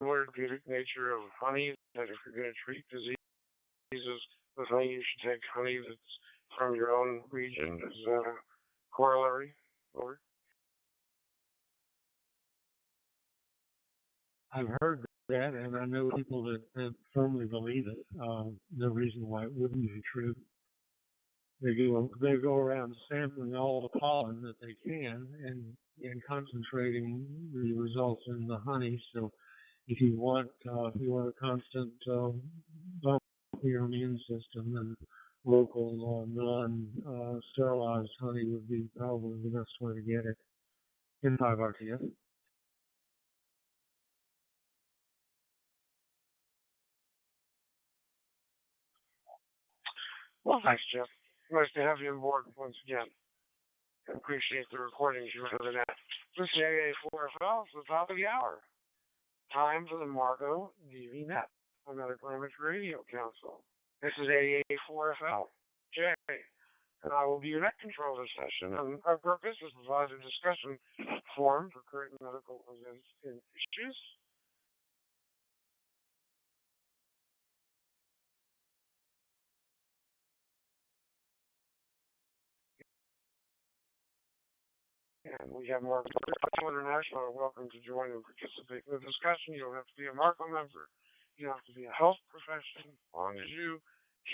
therapeutic nature of honey, that if you're going to treat diseases with honey, you should take honey that's from your own region. Is that a corollary? Or I've heard that, and I know people that firmly believe it. No reason why it wouldn't be true. They go around sampling all the pollen that they can and concentrating the results in the honey. So if you want a constant bump to your immune system, then local non sterilized honey would be probably the best way to get it in 5-RTF. well, thanks, Jeff. Nice to have you on board once again. I appreciate the recordings you have of that. This is AA4FL. It's the top of the hour. Time for the Marco DVNet, another Greenwich Radio Council. This is AA4FL. Jay, and I will be your net controller session. And our purpose is to provide a discussion forum for current medical issues. And we have Marco International are welcome to join and participate in the discussion. You don't have to be a Marco member. You don't have to be a health profession, as long as you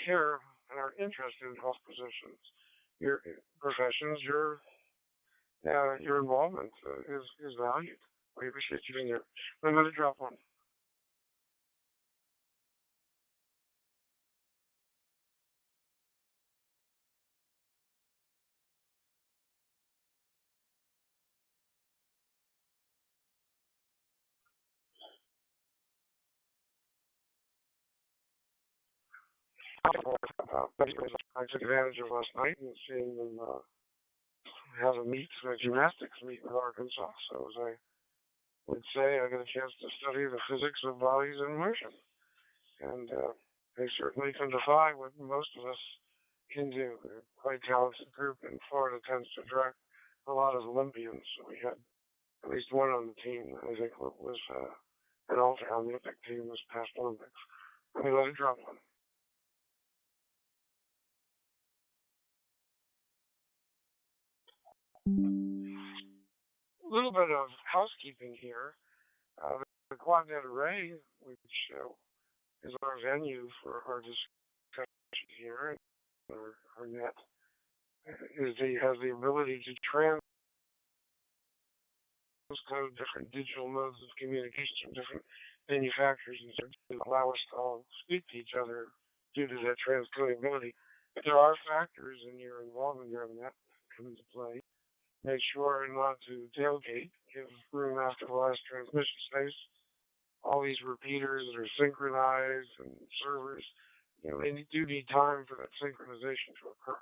care and are interested in health positions. Your professions, your involvement is valued. We appreciate you being here. I'm going to drop one. I took advantage of last night and seeing them have a gymnastics meet in Arkansas. So as I would say, I got a chance to study the physics of bodies in motion. And they certainly can defy what most of us can do. They're quite a talented group, and Florida tends to attract a lot of Olympians. So we had at least one on the team that I think was an ultra Olympic team this past Olympics. Let me let it drop one. A little bit of housekeeping here. The Quadnet Array, which is our venue for our discussion here, our net, has the ability to trans those kind of different digital modes of communication from different manufacturers and to allow us to all speak to each other due to that transcodability. But there are factors in your involvement here in that come into play. Make sure not to tailgate, give room after the last transmission space. All these repeaters that are synchronized and servers, they do need time for that synchronization to occur.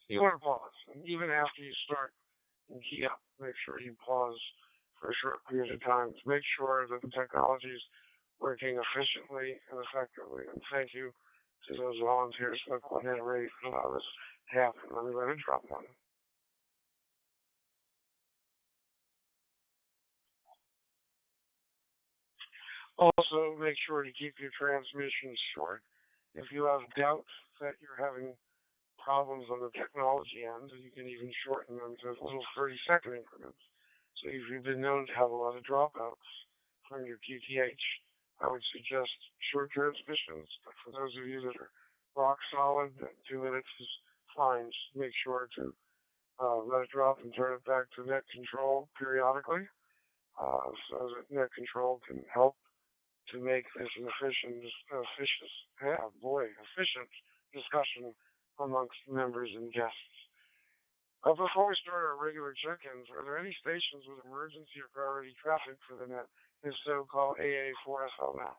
So you want to pause. And even after you start and key up, make sure you pause for a short period of time to make sure that the technology is working efficiently and effectively. And thank you to those volunteers for that rate and allow this to happen. Let me drop one. Also, make sure to keep your transmissions short. If you have doubt that you're having problems on the technology end, you can even shorten them to little 30-second increments. So if you've been known to have a lot of dropouts from your QTH, I would suggest short transmissions. But for those of you that are rock solid, 2 minutes is fine. Just make sure to let it drop and turn it back to net control periodically, so that net control can help to make this an efficient discussion amongst members and guests. Before we start our regular check-ins, are there any stations with emergency or priority traffic for the net? If so, call AA4FL now.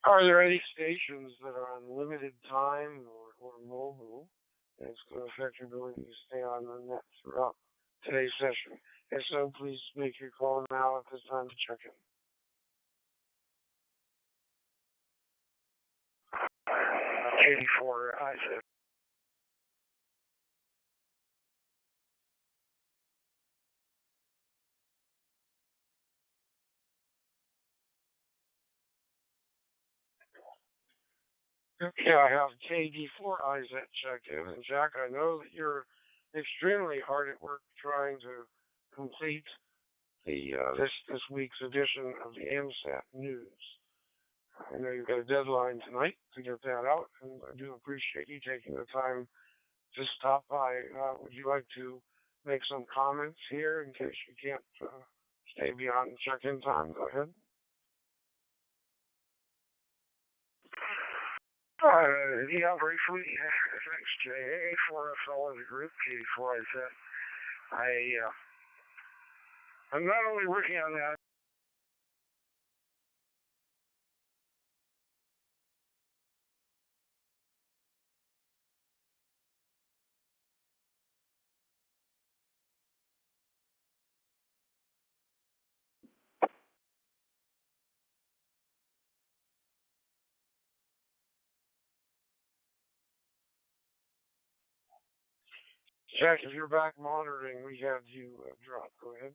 Are there any stations that are on limited time or mobile? And it's going to affect your ability to stay on the net throughout today's session. If so, please make your call now at this time to check in. 84 Isaac. Okay, I have KD4 Isaac checked in. And Jack, I know that you're extremely hard at work trying to complete the this week's edition of the AMSAT News. I know you've got a deadline tonight to get that out, and I do appreciate you taking the time to stop by. Would you like to make some comments here in case you can't stay beyond check-in time? Go ahead. Yeah, briefly, thanks, Jay, for following the group, K4, I said. I'm not only working on that. Jack, if you're back monitoring, we had you drop. Go ahead.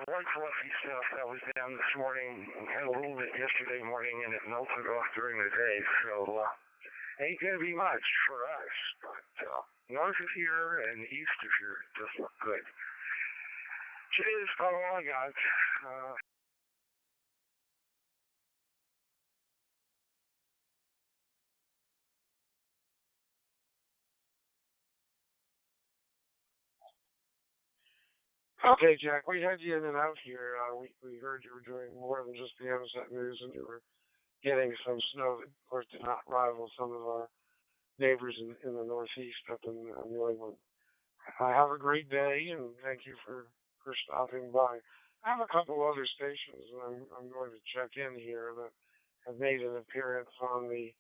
One fluffy stuff that was down this morning, had a little bit yesterday morning, and it melted off during the day, so ain't gonna be much for us, but north of here and east of here does look good. Today's probably all I got. Okay, Jack, we had you in and out here. We heard you were doing more than just the MSAT news, and you were getting some snow that, of course, did not rival some of our neighbors in the Northeast up in New England. Have a great day, and thank you for stopping by. I have a couple other stations, and I'm going to check in here that have made an appearance on the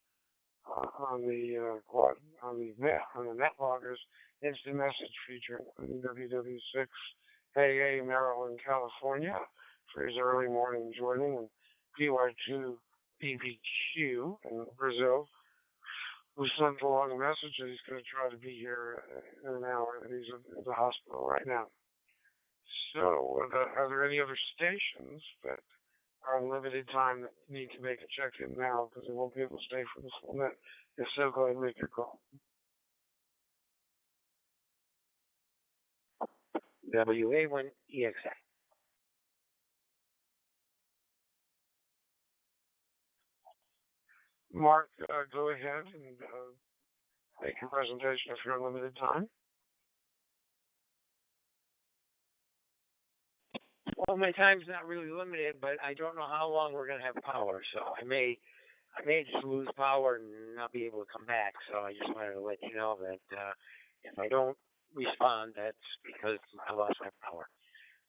quad on the NetLoggers instant message feature, including WW6 AA Maryland, California, for his early morning joining, and PY2 BBQ in Brazil, who sent along a message that he's going to try to be here in an hour, that he's at the hospital right now. So, are there any other stations that are on limited time that need to make a check-in now because they won't be able to stay for the full net? If so, go ahead and make your call. WA1EXA. Mark, go ahead and make your presentation if you're on limited time. Well, my time's not really limited, but I don't know how long we're gonna have power, so I may just lose power and not be able to come back. So I just wanted to let you know that if I don't respond, that's because I lost my power.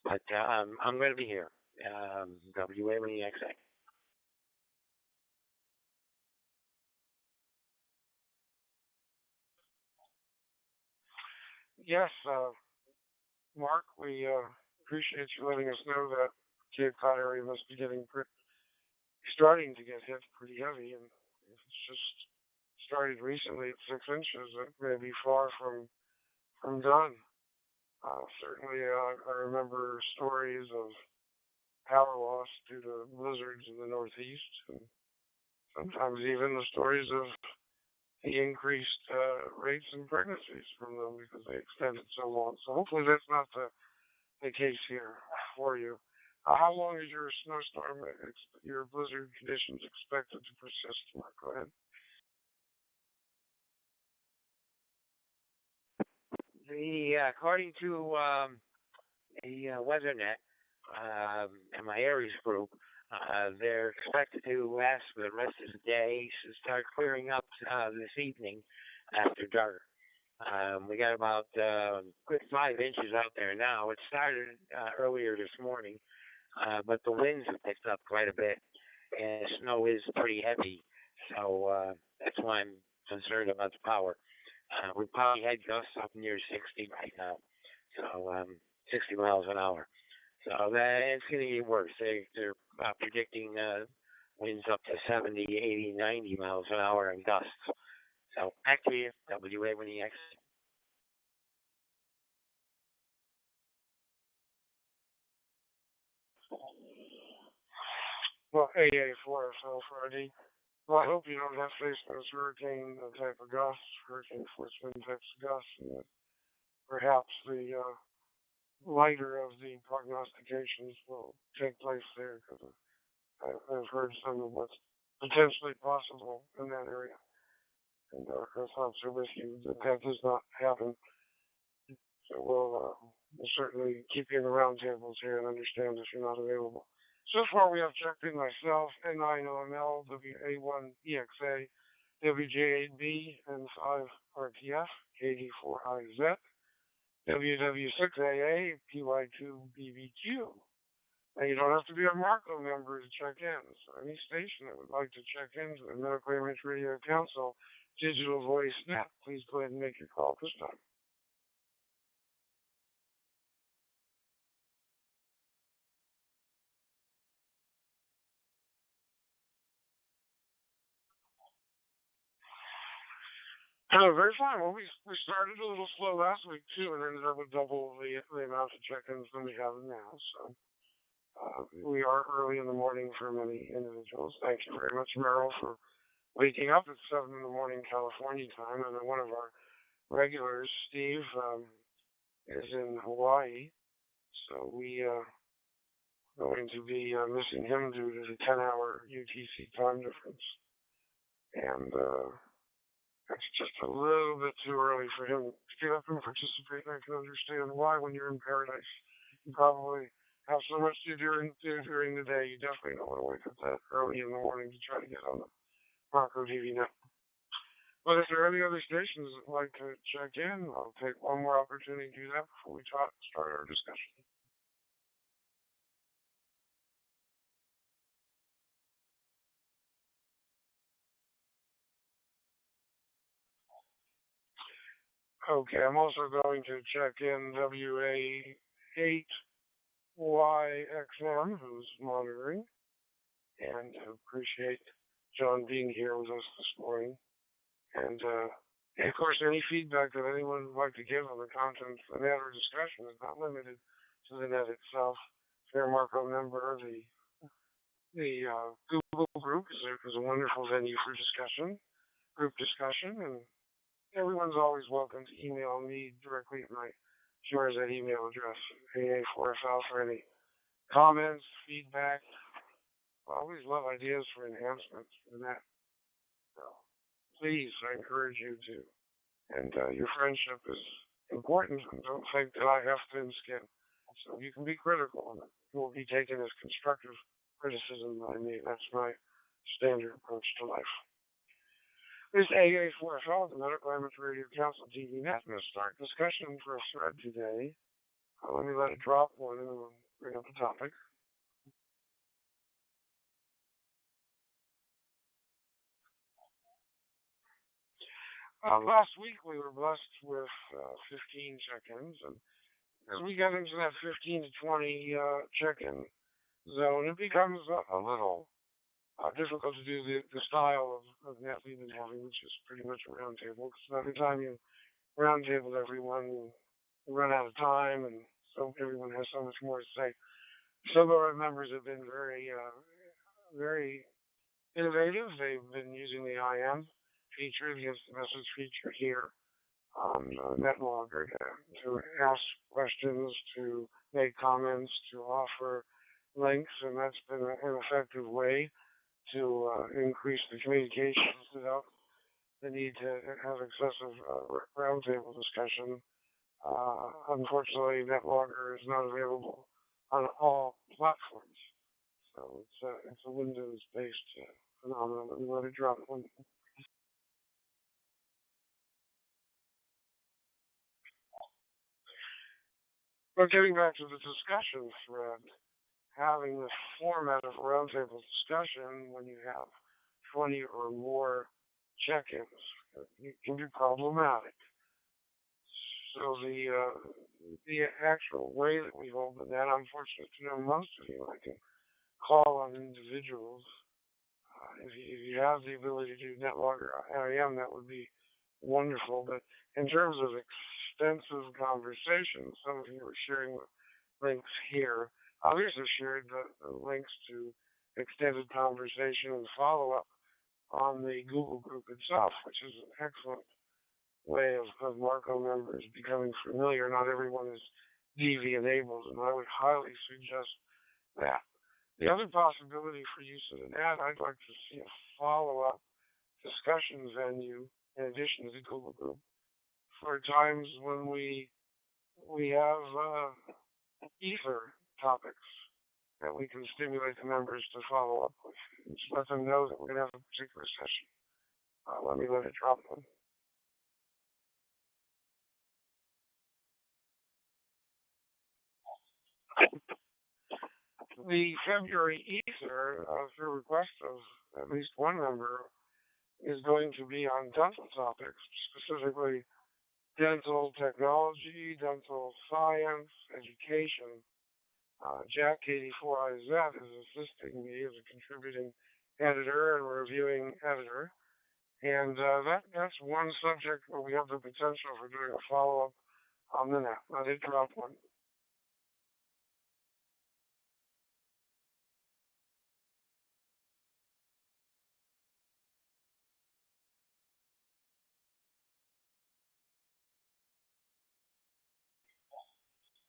But I'm going to be here. WA1EXA. Yes, Mark, we appreciate you letting us know that Cape Cod area must be starting to get hit pretty heavy, and if it's just started recently at 6 inches, it may be far from done. Certainly, I remember stories of power loss due to blizzards in the Northeast, and sometimes even the stories of the increased rates in pregnancies from them because they extended so long. So hopefully that's not the case here for you. How long is your snowstorm, your blizzard conditions expected to persist? Mark, go ahead. According to the WeatherNet and my Aries group, they're expected to last for the rest of the day, so start clearing up this evening after dark. We got about good 5 inches out there now. It started earlier this morning, but the winds have picked up quite a bit, and the snow is pretty heavy. So that's why I'm concerned about the power. We probably had gusts up near 60 right now, so 60 miles an hour. So that it's going to get worse. They're predicting winds up to 70, 80, 90 miles an hour and gusts. So back to you, WA1EX. Well, AA4FL Friday. Well, I hope you don't have to face those hurricane type of gusts, hurricane force wind types of gusts, and that perhaps the lighter of the prognostications will take place there, because I've heard some of what's potentially possible in that area. And our thoughts are with you that that does not happen. So we'll certainly keep you in the roundtables here and understand if you're not available. So far, we have checked in myself, N9OML, WA1EXA, WJ8B, N5RTF, KD4IZ, WW6AA, PY2BBQ. And you don't have to be a Marco member to check in. So any station that would like to check into the Medical Image Radio Council digital voice net, please go ahead and make your call this time. Oh, very fine. Well, we started a little slow last week too, and ended up with double the amount of check-ins than we have now. So we are early in the morning for many individuals. Thank you very much, Merrill, for waking up at 7 in the morning California time. And then one of our regulars, Steve, is in Hawaii, so we going to be missing him due to the 10-hour UTC time difference. And it's just a little bit too early for him to get up and participate. I can understand why when you're in paradise. You probably have so much to do during the day, you definitely don't want to wake up that early in the morning to try to get on the Marco TV net. But if there are any other stations that would like to check in, I'll take one more opportunity to do that before we start our discussion. Okay, I'm also going to check in WA8YXM, who's monitoring, and appreciate John being here with us this morning. And of course, any feedback that anyone would like to give on the content of the net or discussion is not limited to the net itself. If you're a Marco member, the Google group is a wonderful venue for discussion, group discussion, and everyone's always welcome to email me directly at my that email address, AA4FL, for any comments, feedback. I always love ideas for enhancements for that. So please, I encourage you to. And your friendship is important, and don't think that I have thin skin. So you can be critical, and it will be taken as constructive criticism by me. That's my standard approach to life. This AA4FL, the Medical Image Radio Council TV Net, going to start discussion for a thread today. Let me let it drop one, and then we'll bring up the topic. Last week we were blessed with 15 check-ins, and as we get into that 15 to 20 check-in zone, it becomes a little difficult to do the style of net we've been having, which is pretty much a roundtable. Because by the time you roundtable everyone, you run out of time, and so everyone has so much more to say. Some of our members have been very, very innovative. They've been using the IM feature, the instant message feature here on NetLogger to ask questions, to make comments, to offer links, and that's been an effective way to increase the communications without the need to have excessive roundtable discussion. Unfortunately, NetLogger is not available on all platforms, so it's a Windows-based phenomenon. Let me let it drop one. But getting back to the discussion thread, having the format of a roundtable discussion when you have 20 or more check-ins it can be problematic. So the actual way that we hold the net, I'm fortunate to know most of you. I can call on individuals. If you have the ability to do NetLogger IAM, that would be wonderful. But in terms of extensive conversations, some of you are sharing links here. Others have shared the links to extended conversation and follow-up on the Google group itself, which is an excellent way of Marco members becoming familiar. Not everyone is DV enabled, and I would highly suggest that. The other possibility for use of the net, I'd like to see a follow-up discussion venue in addition to the Google group for times when we have ether topics that we can stimulate the members to follow up with. Just let them know that we're going to have a particular session. Let it drop them. The February Ether, through request of at least one member, is going to be on dental topics, specifically dental technology, dental science, education. Jack 84IZ is assisting me as a contributing editor and reviewing editor. And that's one subject where we have the potential for doing a follow-up on the net. I did drop one.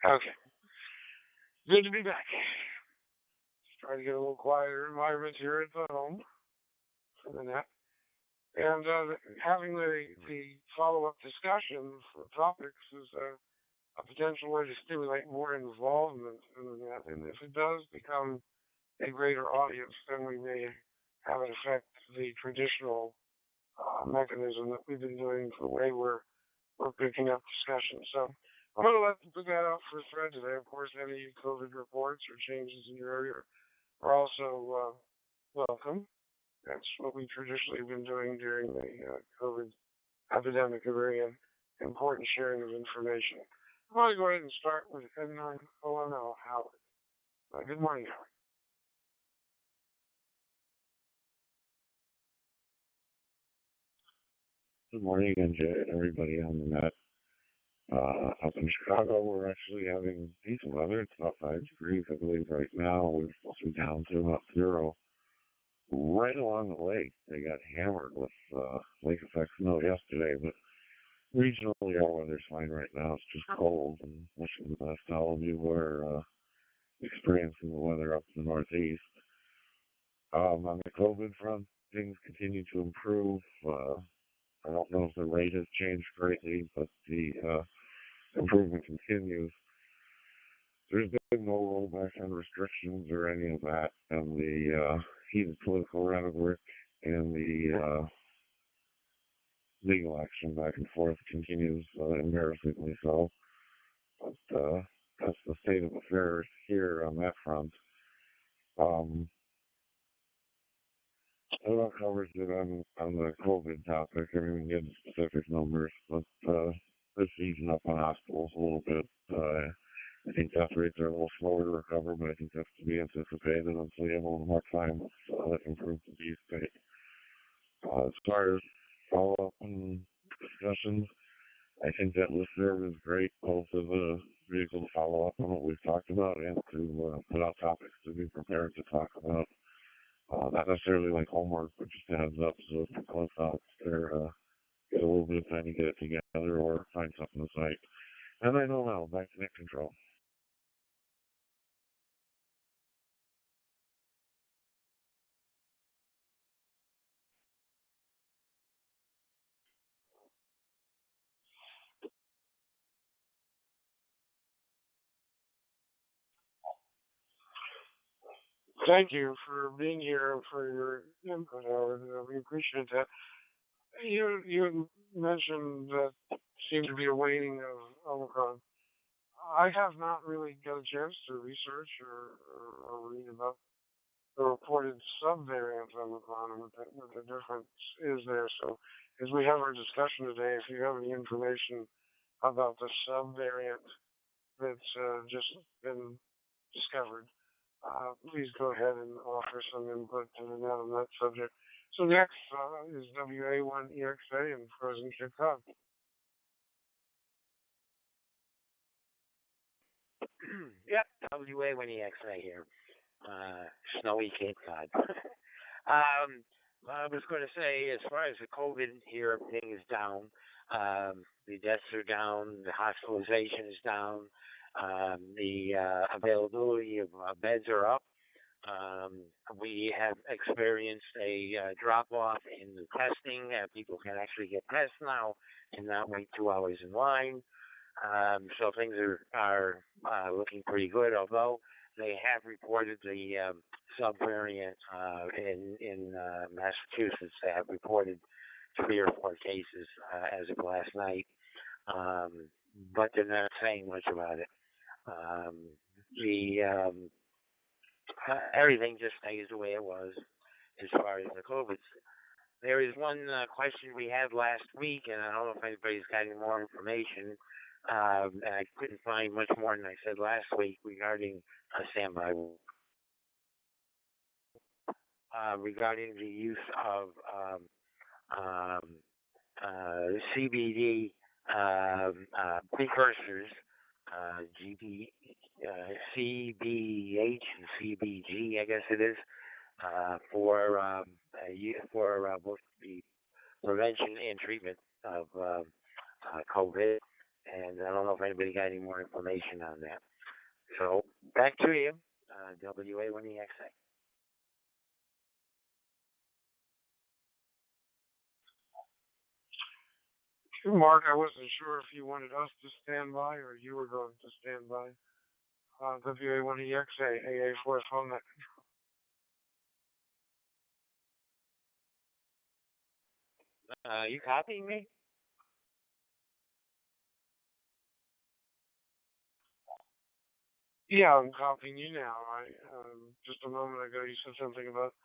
Okay. Good to be back. Just trying to get a little quieter environment here at the home for the net. And having the follow-up discussion for topics is a potential way to stimulate more involvement in the net. And if it does become a greater audience, then we may have it affect the traditional mechanism that we've been doing for the way we're picking up discussion. So I'm going to put that out for a thread today. Of course, any COVID reports or changes in your area are also welcome. That's what we traditionally have been doing during the COVID epidemic, a very important sharing of information. I'm going to go ahead and start with N9ONL, Howard. Good morning, Howard. Good morning, NJ, and everybody on the net. Up in Chicago, we're actually having decent weather. It's about 5 degrees, I believe, right now. We're supposed to be down to about 0. Right along the lake, they got hammered with lake effect snow yesterday, but regionally, our weather's fine right now. It's just cold, and wishing the best to all of you who are experiencing the weather up in the Northeast. On the COVID front, things continue to improve. I don't know if the rate has changed greatly, but the improvement continues. There's been no rollback on restrictions or any of that, and the heated political rhetoric and the legal action back and forth continues, embarrassingly so. But that's the state of affairs here on that front. That covers it on the COVID topic. I mean, we can get into specific numbers, but it's easing up on hospitals a little bit. I think death rates are a little slower to recover, but I think that's to be anticipated until you have a little more time that improves the disease state. As far as follow-up and discussions, I think that listserv is great, both as a vehicle to follow up on what we've talked about and to put out topics to be prepared to talk about. Not necessarily like homework, but just a heads up so if people have thoughts, they're get a little bit of time to get it together or find something to cite. And I know now, back to net control. Thank you for being here and for your input, Howard. We appreciate that. You mentioned that seemed to be a waning of Omicron. I have not really got a chance to research or read about the reported subvariant of Omicron and what the difference is there. So as we have our discussion today, if you have any information about the subvariant that's just been discovered, please go ahead and offer some input to the net on that subject. So next is WA1EXA in frozen Chicago. Yep, WA1EXA here. Snowy Cape Cod. I was going to say, as far as the COVID here, everything is down. The deaths are down. The hospitalization is down. The availability of beds are up. We have experienced a drop off in the testing. People can actually get tests now and not wait 2 hours in line. So things are looking pretty good, although they have reported the subvariant in Massachusetts. They have reported 3 or 4 cases as of last night, but they're not saying much about it. The everything just stays the way it was as far as the COVID. There is one question we had last week, and I don't know if anybody's got any more information. And I couldn't find much more than I said last week regarding standby. Regarding the use of CBD precursors, CBH and CBG, I guess it is, for both the prevention and treatment of COVID. And I don't know if anybody got any more information on that. So back to you, WA1EXA. Mark, I wasn't sure if you wanted us to stand by or you were going to stand by. WA1EXA, AA4 phone net. You copying me? Yeah, I'm copying you now. Just a moment ago you said something about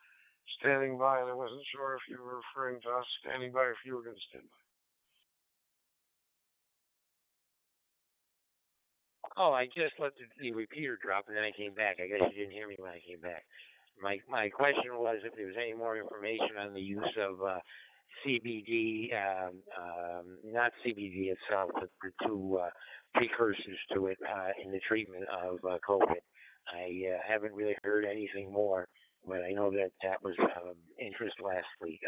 standing by, and I wasn't sure if you were referring to us standing by or if you were going to stand by. Oh, I just let the repeater drop, and then I came back. I guess you didn't hear me when I came back. My question was if there was any more information on the use of CBD, not CBD itself, but the 2 precursors to it in the treatment of COVID. I haven't really heard anything more, but I know that was interest last week.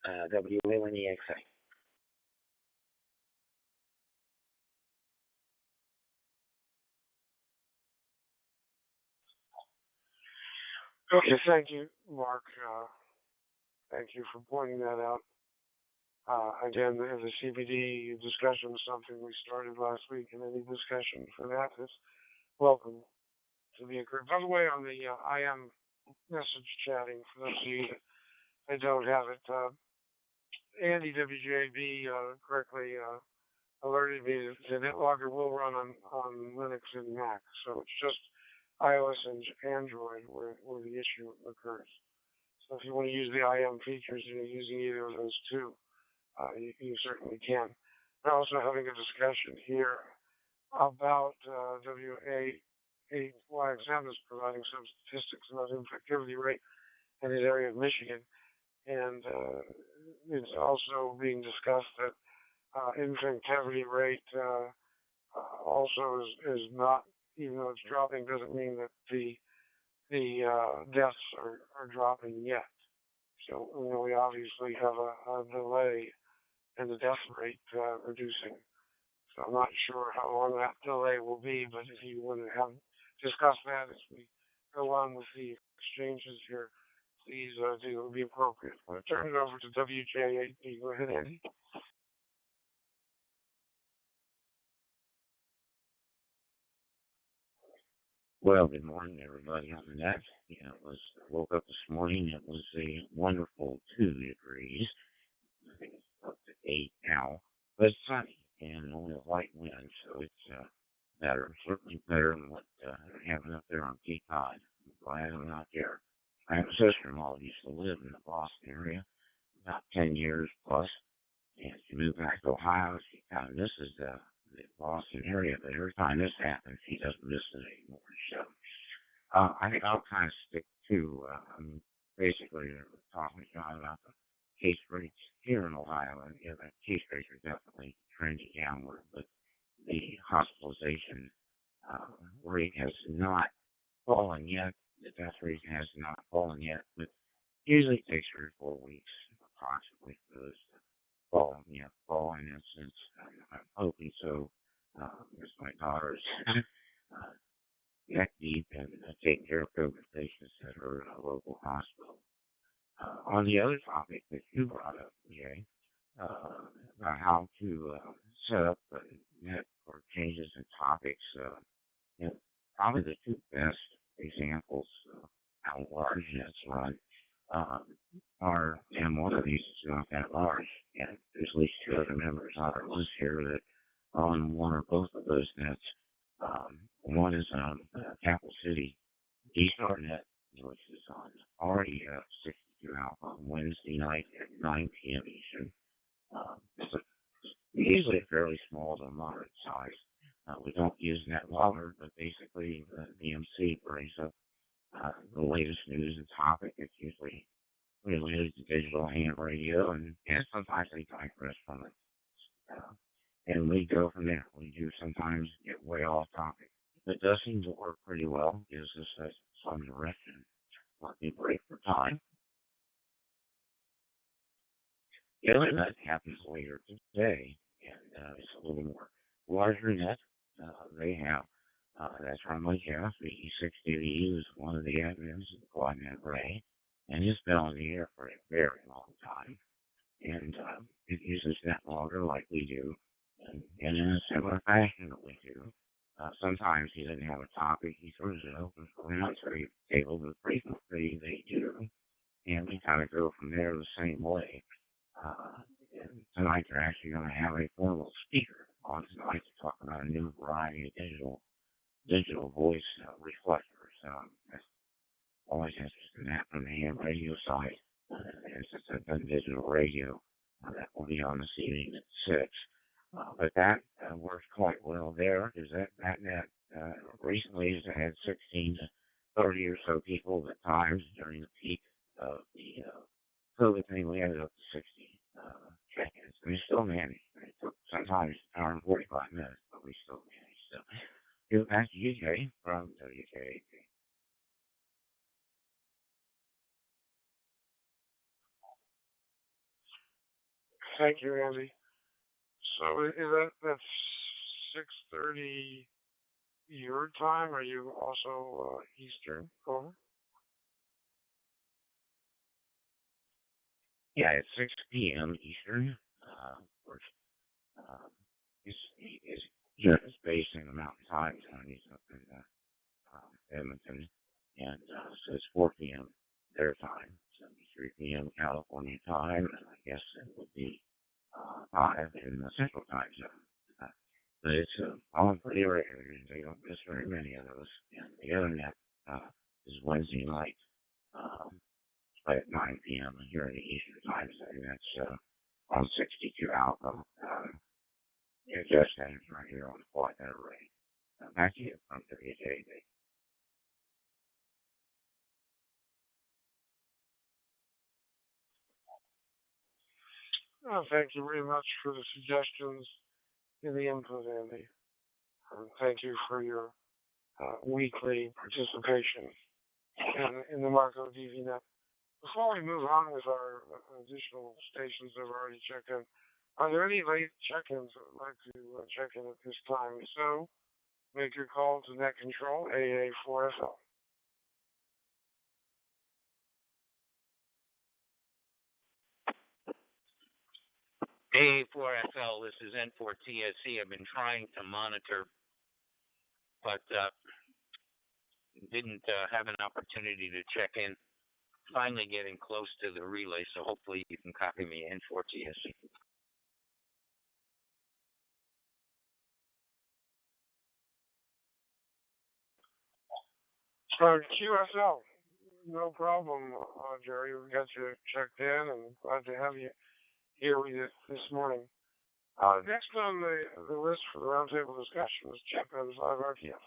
WA1EXA. Okay, thank you, Mark. Thank you for pointing that out. Again, the CBD discussion is something we started last week, and any discussion for that is welcome to be occurred. By the way, on the IM message chatting, for those of you that don't have it, Andy WJB correctly alerted me that the NetLogger will run on Linux and Mac, so it's just iOS and Android where the issue occurs. So if you want to use the IM features and you're using either of those two, you certainly can. We're also having a discussion here about WA8YXM is providing some statistics about infectivity rate in the area of Michigan. And it's also being discussed that infectivity rate also is not, even though it's dropping, doesn't mean that the deaths are dropping yet. So we obviously have a delay in the death rate reducing. So I'm not sure how long that delay will be, but if you want to discuss that as we go on with the exchanges here, please do. It would be appropriate. I'll turn it over to WJ8B. Go ahead, Andy. Well, good morning, everybody on the net. Yeah, woke up this morning. It was a wonderful 2 degrees. Up to 8 now, but it's sunny and only a light wind, so it's better, certainly better than what I'm having up there on Cape Cod. I'm glad I'm not there. I have a sister-in-law who used to live in the Boston area. about 10 years plus. And she moved back to Ohio. She kind of misses the Boston area, but every time this happens, she doesn't miss it anymore. So I think I'll kind of stick to, basically, talking about the case rates here in Ohio. And yeah, the case rates are definitely trending downward, but the hospitalization rate has not fallen yet. The death rate has not fallen yet, but usually it takes 3 or 4 weeks approximately for those to fall in instance. I'm hoping so. Because my daughter's neck deep and taking care of COVID patients at her local hospital. On the other topic that you brought up, Jay, about how to set up the net for changes in topics, you know, probably the two best examples of how large nets run um, and one of these is not that large, and there's at least 2 other members on our list here that are on one or both of those nets. One is on Capital City Eastern Net, which is on already 62 Alpha on Wednesday night at 9 p.m. Eastern. It's usually a fairly small to moderate size. We don't use net logger, but basically the MC brings up the latest news and topic. It's usually related to digital AM radio, and sometimes they digress from it. And we go from there. We do sometimes get way off topic. It does seem to work pretty well. Gives us some direction. Let me break for time. The other net happens later today, and it's a little more larger net. They have that's run by Jeff. The E6DVU is one of the admins of Quadnet Ray, and he's been on the air for a very long time. And it uses net logger like we do, and in a similar fashion that we do. Sometimes he doesn't have a topic, he throws it open for an answer table, but frequently they do. And we kind of go from there the same way. And tonight they're actually going to have a formal speaker on tonight to talk about a new variety of digital voice reflectors. That's always interested in that from the ham radio side. And since I've done digital radio, that will be on this evening at 6. But that works quite well there, because that net recently has had 16 to 30 or so people at times during the peak of the COVID thing. We ended up to 60 check-ins. We still managed. It took sometimes an hour and 45 minutes, but we still managed. So, give it back to you, Jay, from WK. Thank you, Andy. So is that's 6:30 your time? Are you also Eastern? Over. Yeah, it's 6 p.m. Eastern. Which is just based in the Mountain Time Zone. He's up in Edmonton, and so it's 4 p.m. their time, 3 p.m. California time, and I guess it would be 5 in the Central Time Zone. But it's all pretty rare. They don't miss very many of those. And the other net is Wednesday night at 9 p.m. here in the Eastern Time Zone. That's on 62 Alpha. It just ends right here on the Quadnet Array. Back to you from WJD. Oh, thank you very much for the suggestions and the input, Andy. Thank you for your weekly participation in the Marco DVNet. Before we move on with our additional stations that have already checked in, are there any late check-ins that would like to check in at this time? If so, make your call to Net Control AA4FL. AA4FL, this is N4TSC. I've been trying to monitor, but didn't have an opportunity to check in. Finally getting close to the relay, so hopefully you can copy me N4TSC. QSL, No problem, Jerry. We got you checked in and glad to have you here with you this morning. Next on the list for the roundtable discussion is Chip N5 RTF.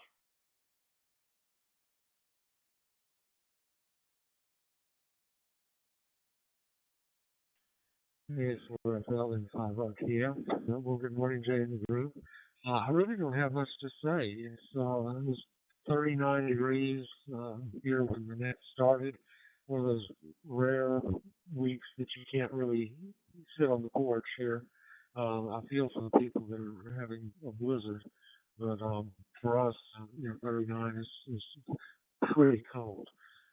Yes, we're at L5 RTF. Well, good morning, Jay and the group. I really don't have much to say. It was 39 degrees here when the net started. One of those rare weeks that you can't really sit on the porch here. I feel for the people that are having a blizzard, but for us, 39 is pretty cold.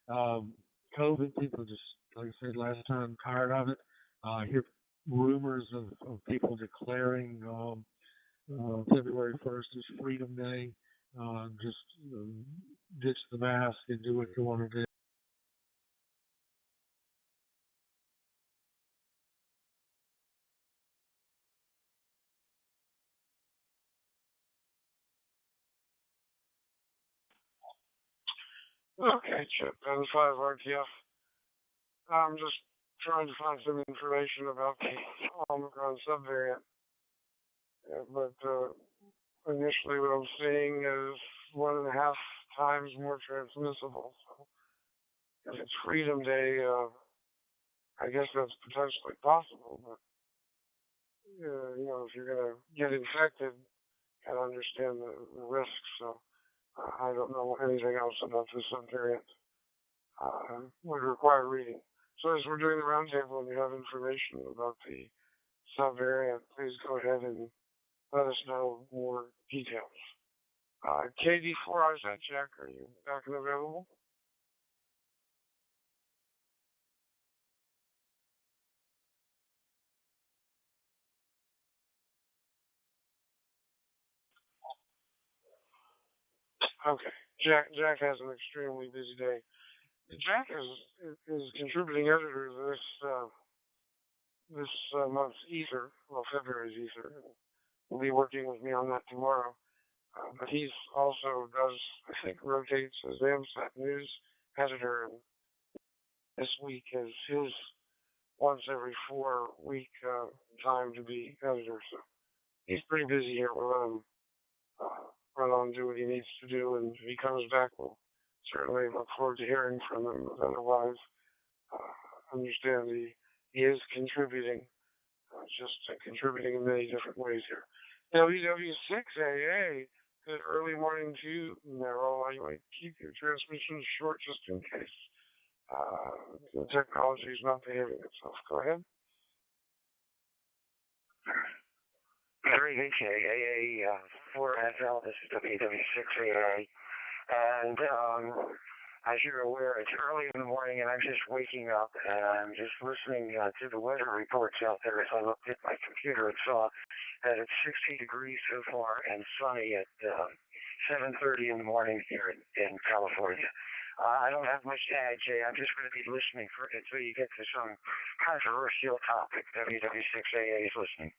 COVID, people just, like I said last time, tired of it. I hear rumors of people declaring February 1st is Freedom Day. Just ditch the mask and do what you want to do. Okay, Chip N5 RTF. I'm just trying to find some information about the Omicron subvariant. But initially, what I'm seeing is 1.5 times more transmissible. So if it's Freedom Day, I guess that's potentially possible. But if you're gonna get infected, gotta understand the risks. So I don't know anything else about this subvariant. Would require reading. So as we're doing the roundtable and you have information about the subvariant, please go ahead and let us know more details. KD4, is that Jack? Are you back and available? Okay. Jack has an extremely busy day. Jack is contributing editor to this month's Ether, well, February's Ether. He'll be working with me on that tomorrow. But he's also I think, rotates as AMSAT news editor, and this week is his once every 4-week time to be editor. So he's pretty busy here. We'll let him run on and do what he needs to do, and if he comes back, we'll certainly look forward to hearing from him. Otherwise, understand he is contributing, just contributing in many different ways here. WW6AA, good early morning to you, Merrill. I might keep your transmissions short just in case the technology is not behaving itself. Go ahead. Very good, AA 4FL, this is WW6AA. And as you're aware, it's early in the morning and I'm just waking up and I'm just listening to the weather reports out there. As I looked at my computer and saw that it's 60 degrees so far and sunny at 7:30 in the morning here in California. I don't have much to add, Jay. I'm just going to be listening until you get to some controversial topic. WW6AA is listening.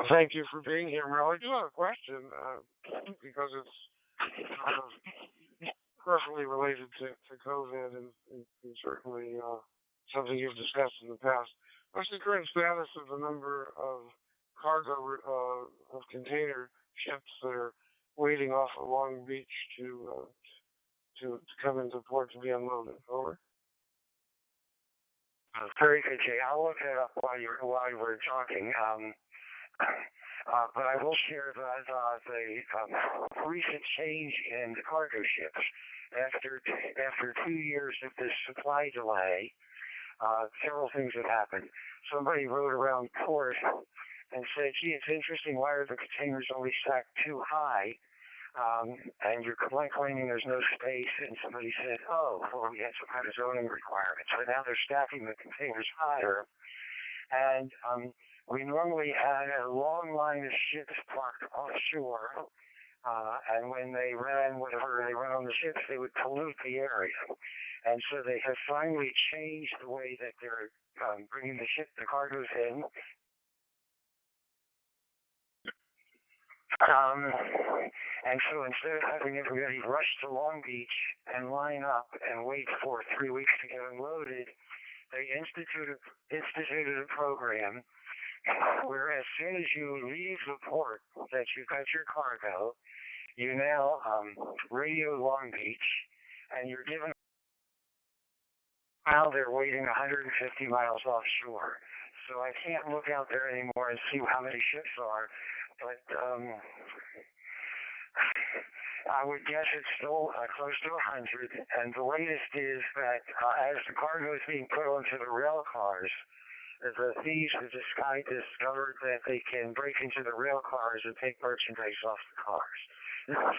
Thank you for being here, Merle. I do have a question, because it's kind of personally related to COVID and certainly something you've discussed in the past. What's the current status of the number of cargo of container ships that are waiting off of Long Beach to come into port to be unloaded? Over. Very good, Jay. I'll look it up while you were talking. But I will share that the recent change in the cargo ships after 2 years of this supply delay, several things have happened. Somebody wrote around port and said, gee, it's interesting, why are the containers always stacked too high? And you're claiming there's no space, and somebody said, oh, well, we had some kind of zoning requirement. So now they're stacking the containers higher. And we normally had a long line of ships parked offshore, and when they ran whatever they run on the ships, they would pollute the area. And so they have finally changed the way that they're bringing the cargoes in. And so instead of having everybody rush to Long Beach and line up and wait for 3 weeks to get unloaded, they instituted a program where as soon as you leave the port that you got your cargo, you now radio Long Beach, and you're given while they're waiting 150 miles offshore. So I can't look out there anymore and see how many ships are, but I would guess it's still close to 100. And the latest is that as the cargo is being put onto the rail cars, the thieves have discovered that they can break into the rail cars and take merchandise off the cars.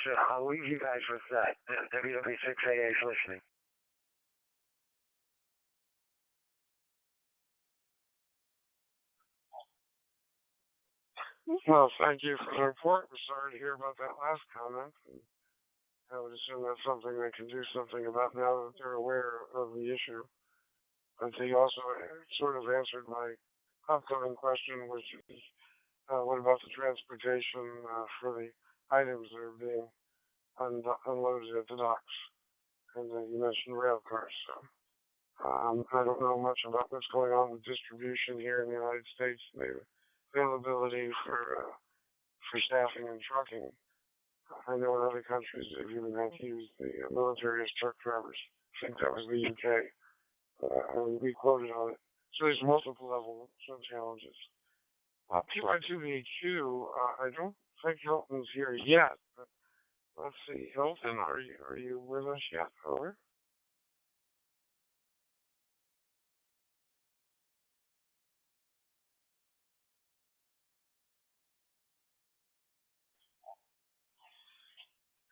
So I'll leave you guys with that. WW6AA is listening. Well, thank you for the report. We're sorry to hear about that last comment. And I would assume that's something they can do something about now that they're aware of the issue. But he also sort of answered my upcoming question, which is what about the transportation for the items that are being unloaded at the docks? And you mentioned rail cars. So I don't know much about what's going on with distribution here in the United States. Maybe availability for staffing and trucking. I know in other countries they've even had to use the military as truck drivers. I think that was the UK. And we quoted on it. So there's multiple levels of challenges. PY2BQ, I don't think Hilton's here yet, but let's see. Hilton, are you with us yet? Over?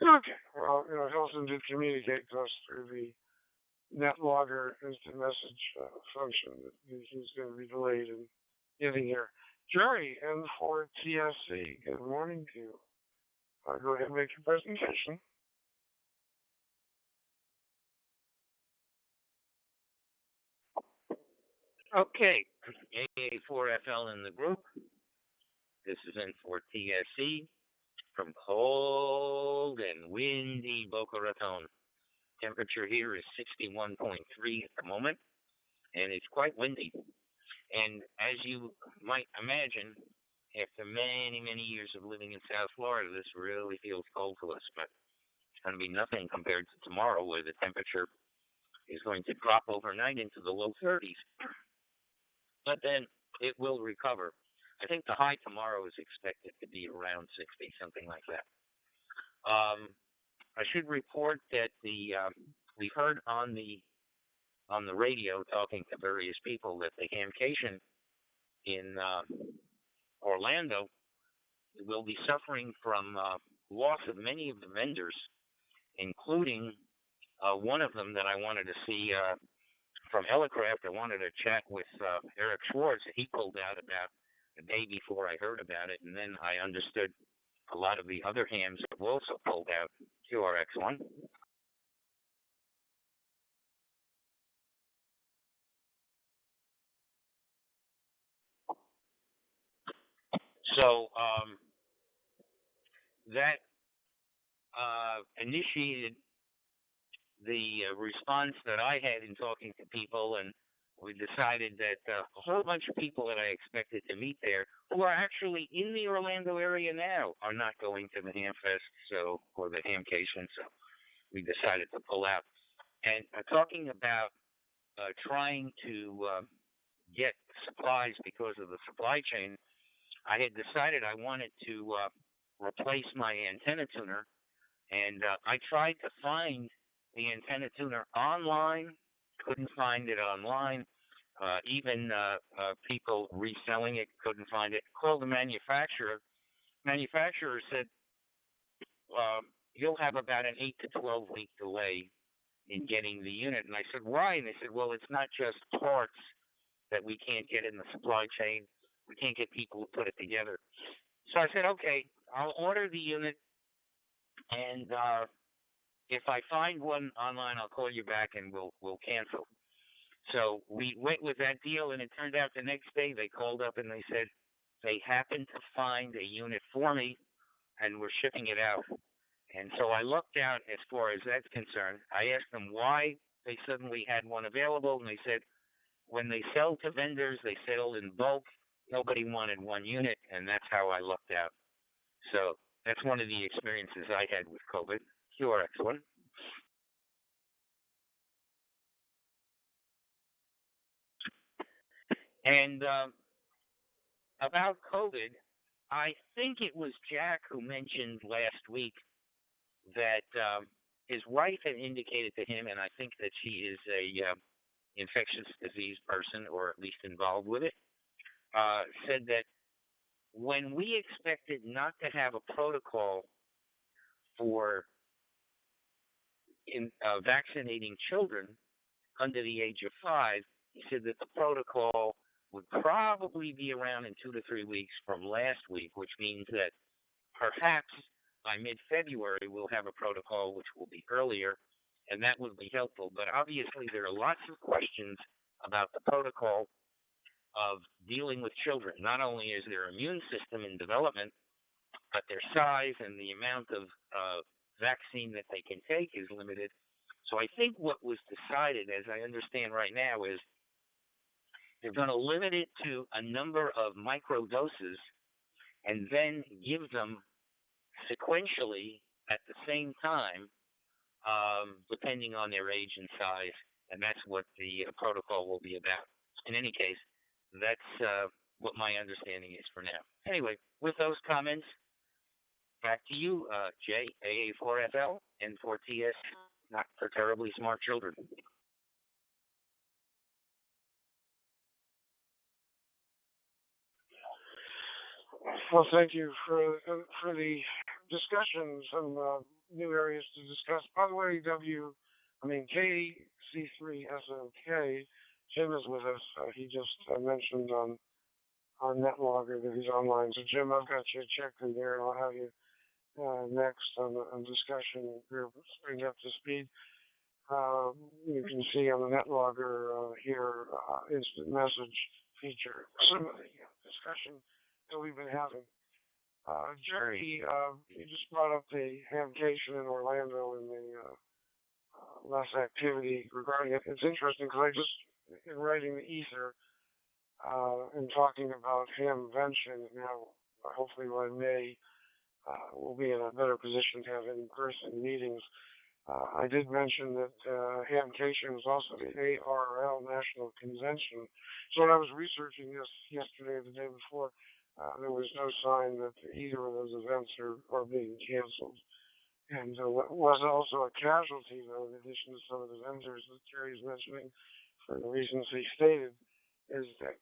Okay. Well, Hilton did communicate to us through the NetLogger instant message function that he's going to be delayed in getting here. Jerry, N4TSC, good morning to you. Go ahead and make your presentation. Okay, AA4FL in the group. This is N4TSC from cold and windy Boca Raton. Temperature here is 61.3 at the moment, and it's quite windy. And as you might imagine, after many, many years of living in South Florida, this really feels cold to us, but it's going to be nothing compared to tomorrow, where the temperature is going to drop overnight into the low 30s. But then it will recover. I think the high tomorrow is expected to be around 60, something like that. I should report that we heard on the radio, talking to various people, that the Hamcation in Orlando will be suffering from loss of many of the vendors, including one of them that I wanted to see from Elecraft. I wanted to chat with Eric Schwartz. He pulled out about the day before I heard about it, and then I understood a lot of the other hams have also pulled out QRX1. So that initiated the response that I had in talking to people, and we decided that a whole bunch of people that I expected to meet there, who are actually in the Orlando area now, are not going to the Hamfest, or the Hamcation, so we decided to pull out. And talking about trying to get supplies because of the supply chain, I had decided I wanted to replace my antenna tuner, and I tried to find the antenna tuner online, couldn't find it online. Even people reselling it couldn't find it. Called the manufacturer. Manufacturer said, you'll have about an 8 to 12 week delay in getting the unit. And I said, why? And they said, well, it's not just parts that we can't get in the supply chain. We can't get people to put it together. So I said, okay, I'll order the unit, and if I find one online, I'll call you back and we'll cancel. So we went with that deal, and it turned out the next day they called up and they said they happened to find a unit for me and we're shipping it out. And so I lucked out as far as that's concerned. I asked them why they suddenly had one available, and they said when they sell to vendors, they sell in bulk. Nobody wanted one unit, and that's how I lucked out. So that's one of the experiences I had with COVID. Sure, excellent. And about COVID, I think it was Jack who mentioned last week that his wife had indicated to him, and I think that she is a infectious disease person, or at least involved with it, said that when we expected not to have a protocol for vaccinating children under the age of 5, he said that the protocol would probably be around in 2 to 3 weeks from last week, which means that perhaps by mid-February we'll have a protocol which will be earlier, and that would be helpful. But obviously there are lots of questions about the protocol of dealing with children. Not only is their immune system in development, but their size and the amount of vaccine that they can take is limited. So I think what was decided, as I understand right now, is they're going to limit it to a number of micro doses and then give them sequentially at the same time, depending on their age and size, and that's what the protocol will be about. In any case, that's what my understanding is for now. Anyway, with those comments, back to you, Jay, AA4FL, N4TS, not for terribly smart children. Well, thank you for the discussions and new areas to discuss. By the way, KC3SOK, Jim is with us. He just mentioned on NetLogger that he's online. So, Jim, I've got you checked in there, and I'll have you next on discussion group. Bring you up to speed. You can see on the NetLogger here instant message feature some of the discussion that we've been having. Jerry, you just brought up the hamcation in Orlando and the less activity regarding it. It's interesting because I just, in writing the ether and talking about Hamvention, now hopefully by May we'll be in a better position to have in-person meetings. I did mention that Hamcation was also the ARL National Convention. So when I was researching this yesterday or the day before, there was no sign that either of those events are being canceled. And what was also a casualty, though, in addition to some of the vendors that Jerry's mentioning, for the reasons he stated, is that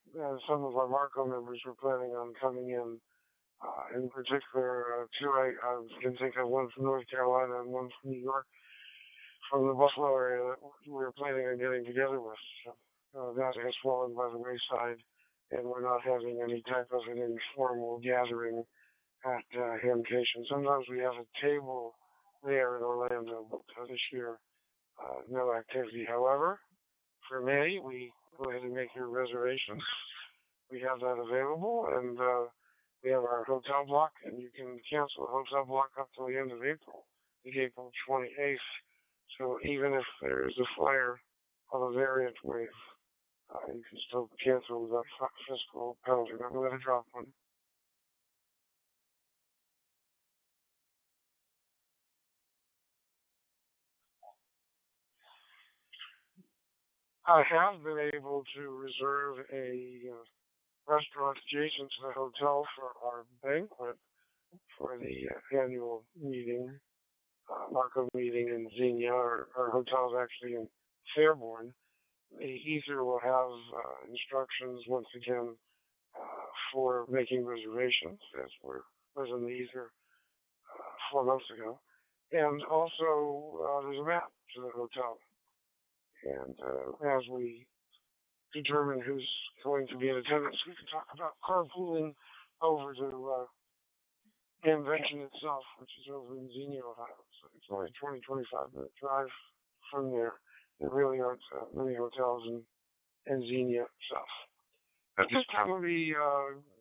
some of our Marco members were planning on coming in particular, two I can think of, one from North Carolina and one from New York, from the Buffalo area that we were planning on getting together with. So that has fallen by the wayside, and we're not having any type of an informal gathering at Hamcation. Sometimes we have a table there in Orlando, but this year, no activity. However, for May, we go ahead and make your reservations. We have that available, and we have our hotel block, and you can cancel the hotel block up to the end of April, April 28th. So even if there is a flare of a variant wave, you can still cancel without fiscal penalty. I'm going to drop one. I have been able to reserve a restaurant adjacent to the hotel for our banquet for the annual meeting, Marco meeting in Xenia. Our hotel is actually in Fairborn. The ether will have instructions once again for making reservations, as was in the ether 4 months ago. And also there's a map to the hotel. And as we determine who's going to be in attendance, we can talk about carpooling over to Hamvention itself, which is over in Xenia, Ohio. So it's only a 25-minute drive from there. There really aren't many hotels in Xenia itself. At this time, let me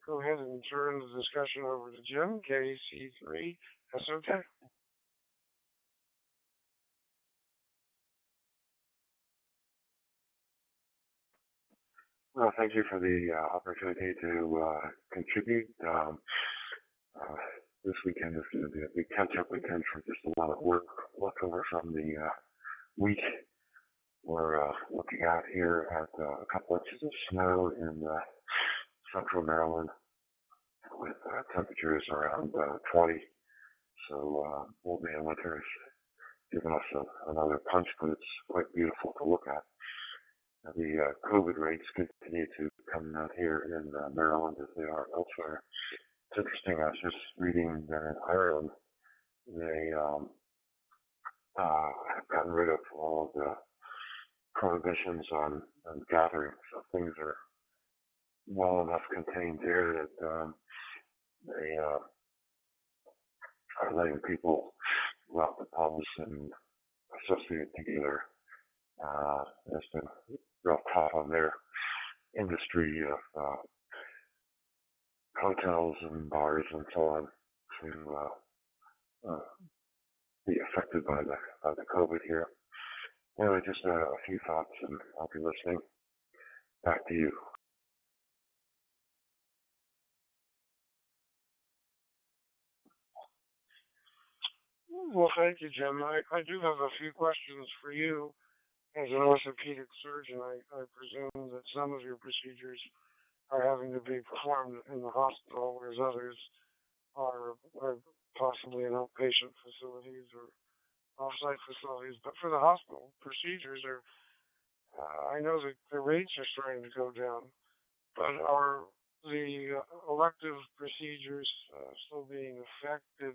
go ahead and turn the discussion over to Jim, KC3 SOK. Well, thank you for the opportunity to contribute. This weekend is going to be a big catch-up weekend for just a lot of work left over from the week. We're looking out here at a couple inches of snow in central Maryland with temperatures around 20. So Old Man Winter has given us another punch, but it's quite beautiful to look at. The COVID rates continue to come out here in Maryland as they are elsewhere. It's interesting, I was just reading that in Ireland, they have gotten rid of all of the prohibitions on gathering, so things are well enough contained there that they are letting people go out to pubs and associate together. There's been real tough on their industry of hotels and bars and so on to be affected by the COVID here. Anyway, just a few thoughts, and I'll be listening. Back to you. Well, thank you, Jim. I do have a few questions for you. As an orthopedic surgeon, I presume that some of your procedures are having to be performed in the hospital, whereas others are possibly in outpatient facilities or off-site facilities. But for the hospital, procedures are, I know that the rates are starting to go down, but are the elective procedures still being affected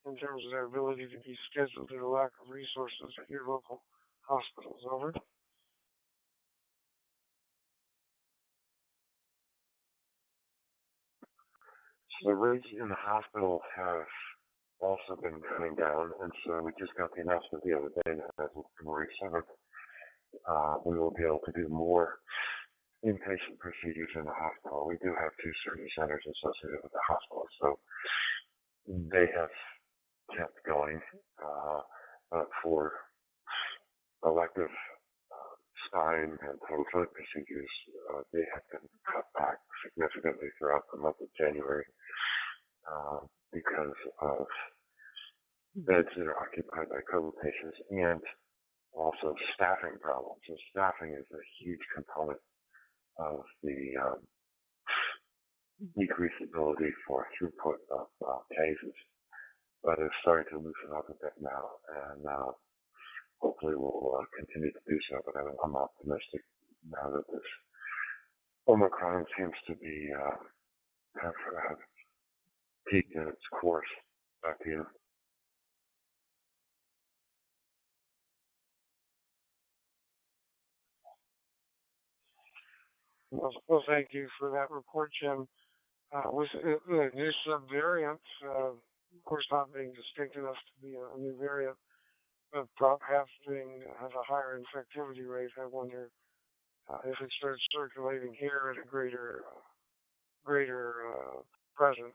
in terms of their ability to be scheduled due to lack of resources at your local hospitals? Over. So the rates in the hospital have also been coming down, and so we just got the announcement the other day that as of February 7th, we will be able to do more inpatient procedures in the hospital. We do have 2 surgery centers associated with the hospital, so they have kept going. But for elective spine and total joint procedures, they have been cut back significantly throughout the month of January because of beds that are occupied by COVID patients and also staffing problems. So staffing is a huge component of the decreased ability for throughput of cases. But it's starting to loosen up a bit now, and hopefully we'll continue to do so. But I'm optimistic now that this Omicron seems to be have peaked in its course. Back to you. Well, thank you for that report, Jim. With the new subvariant, of course, not being distinct enough to be a new variant, but perhaps has a higher infectivity rate, I wonder if it starts circulating here at a greater presence.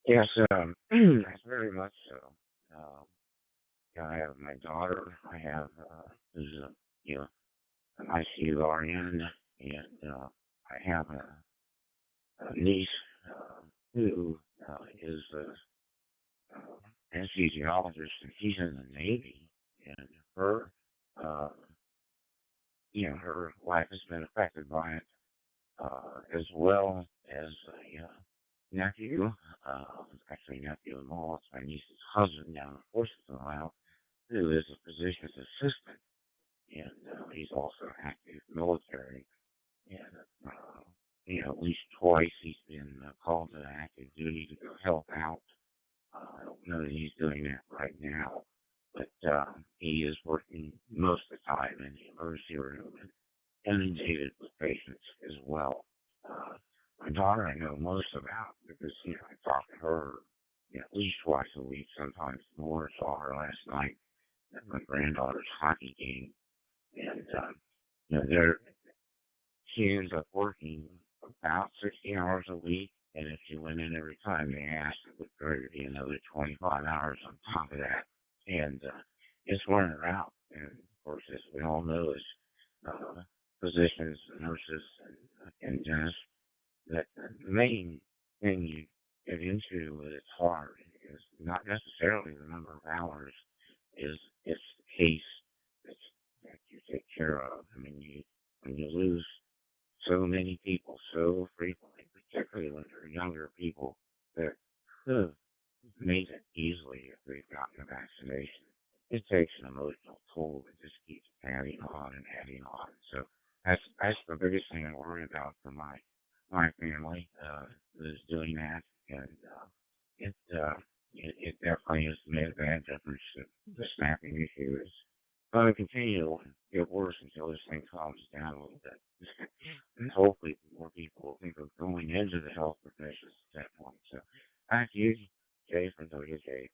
Yes, very much so. I have my daughter. I have who's an ICU RN, and I have a niece who is an anesthesiologist, and she's in the Navy, and her, uh, her life has been affected by it, as well as a nephew, actually nephew-in-law, it's my niece's husband down in Forsythville now, who is a physician's assistant, and he's also active military, and at least twice he's been called to active duty to go help out. I don't know that he's doing that right now, but he is working most of the time in the emergency room and inundated with patients as well. My daughter I know most about because I talk to her at least twice a week, sometimes more. Saw her last night at my granddaughter's hockey game, and there she ends up working about 60 hours a week, and if she went in every time they asked, it would probably be another 25 hours on top of that. And it's wearing her out. And of course, as we all know, as physicians, nurses, and dentists, that the main thing you get into that it's hard is not necessarily the number of hours, is it's the case that you take care of. I mean, when you lose so many people so frequently, particularly when they're younger people that could have made it easily if they've gotten a vaccination. It takes an emotional toll that just keeps adding on and adding on. So that's the biggest thing I worry about for my family is doing that, and it definitely has made a bad difference. The snapping issue is going to continue to get worse until this thing calms down a little bit. And hopefully more people will think of going into the health professions at that point. So back to you, Jay from WJ.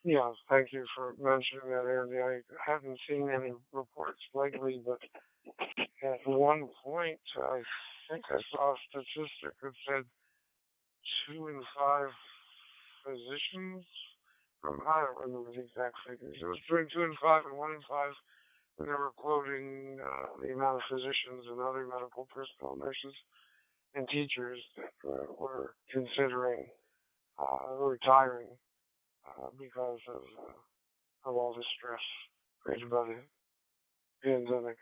Yeah, thank you for mentioning that, Andy. I haven't seen any reports lately, but at one point, I think I saw a statistic that said 2 in 5 physicians, I don't remember the exact figures. It was between 2 in 5 and 1 in 5 when they were quoting the amount of physicians and other medical personnel, nurses and teachers that were considering retiring because of all the stress created by the pandemic.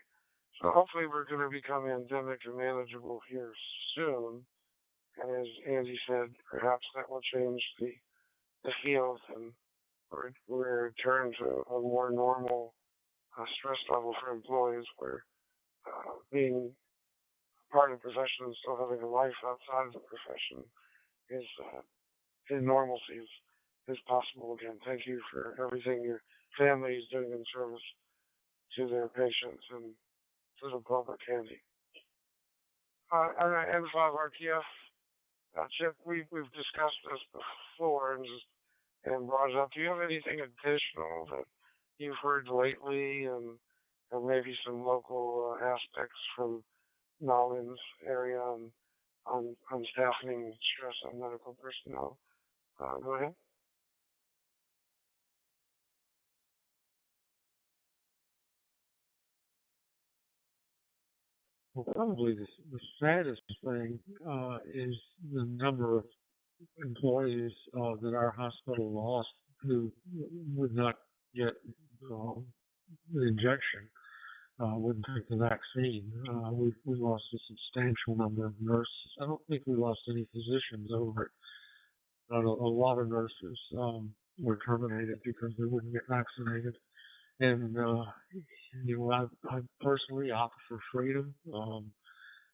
So hopefully we're going to become endemic and manageable here soon. And as Andy said, perhaps that will change the field and we're return to a more normal stress level for employees where being part of the profession and still having a life outside of the profession is in normalcy is possible again. Thank you for everything your family is doing in service to their patients and to the public, Andy. And N5RTF, Chip, we've discussed this before and brought it up. Do you have anything additional that you've heard lately and maybe some local aspects from Nolan's area on staffing stress on medical personnel? Go ahead. Well, probably the saddest thing is the number of employees that our hospital lost who would not get the injection, wouldn't take the vaccine. We lost a substantial number of nurses. I don't think we lost any physicians over it, but a lot of nurses were terminated because they wouldn't get vaccinated. And I personally opt for freedom.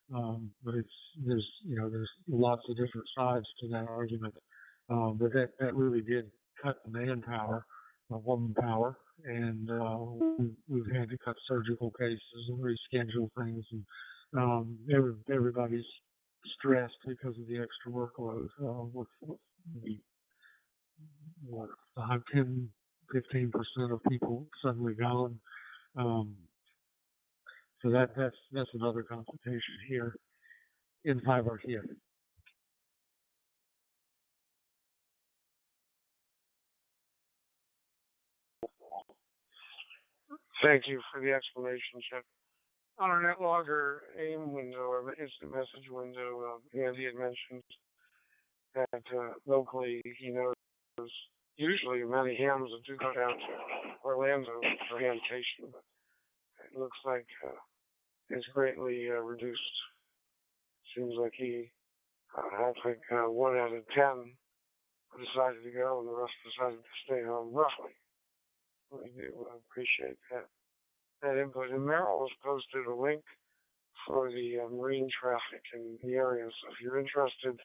But there's lots of different sides to that argument. But that really did cut the manpower, womanpower, and we've had to cut surgical cases and reschedule things, and everybody's stressed because of the extra workload. With the 5, 10, 15% of people suddenly gone. So that's another complication here in 5RTF. Thank you for the explanation, Chip. on our NetLogger AIM window, or the instant message window, Andy had mentioned that locally he knows usually many hams that do go down to Orlando for hamtation, but it looks like it's greatly reduced. Seems like I think 1 out of 10 decided to go, and the rest decided to stay home. Roughly, we do appreciate that input. And Merrill has posted a link for the marine traffic in the area. So if you're interested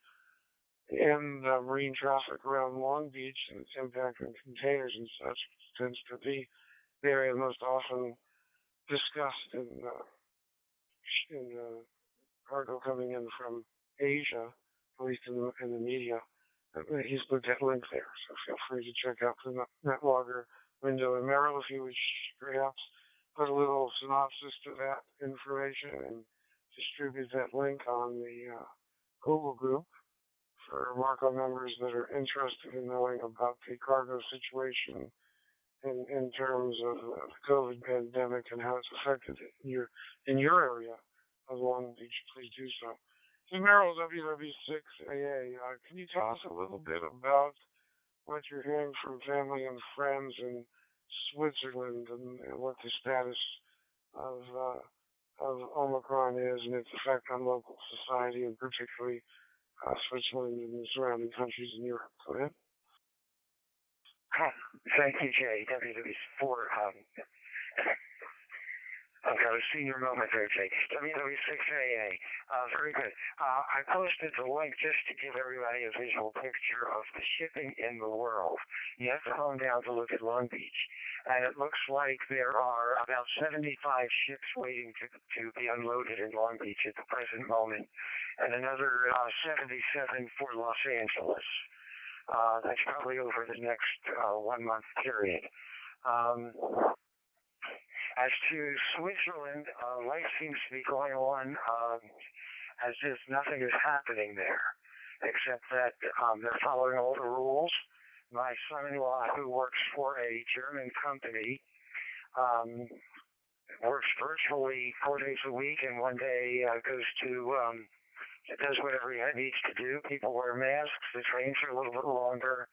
in marine traffic around Long Beach and its impact on containers and such, tends to be the area most often discussed in cargo coming in from Asia, at least in the media. He's put that link there, so feel free to check out the NetLogger window. And Merrill, if you would perhaps put a little synopsis to that information and distribute that link on the Google group for Marco members that are interested in knowing about the cargo situation in terms of the COVID pandemic and how it's affected in your area of Long Beach. Please do so. So Merrill, WW6AA, can you tell us a little bit about what you're hearing from family and friends in Switzerland and what the status of Omicron is and its effect on local society, and particularly Switzerland and the surrounding countries in Europe? Go ahead. Thank you, Jay. WW4. I've got a senior moment there, Jay. WW6AA. Very good. I posted the link just to give everybody a visual picture of the shipping in the world. You have to hone down to look at Long Beach. And it looks like there are about 75 ships waiting to be unloaded in Long Beach at the present moment, and another 77 for Los Angeles. That's probably over the next 1 month period. As to Switzerland, life seems to be going on as if nothing is happening there, except that they're following all the rules. My son-in-law, who works for a German company, works virtually 4 days a week, and one day goes to does whatever he needs to do. People wear masks. The trains are a little bit longer.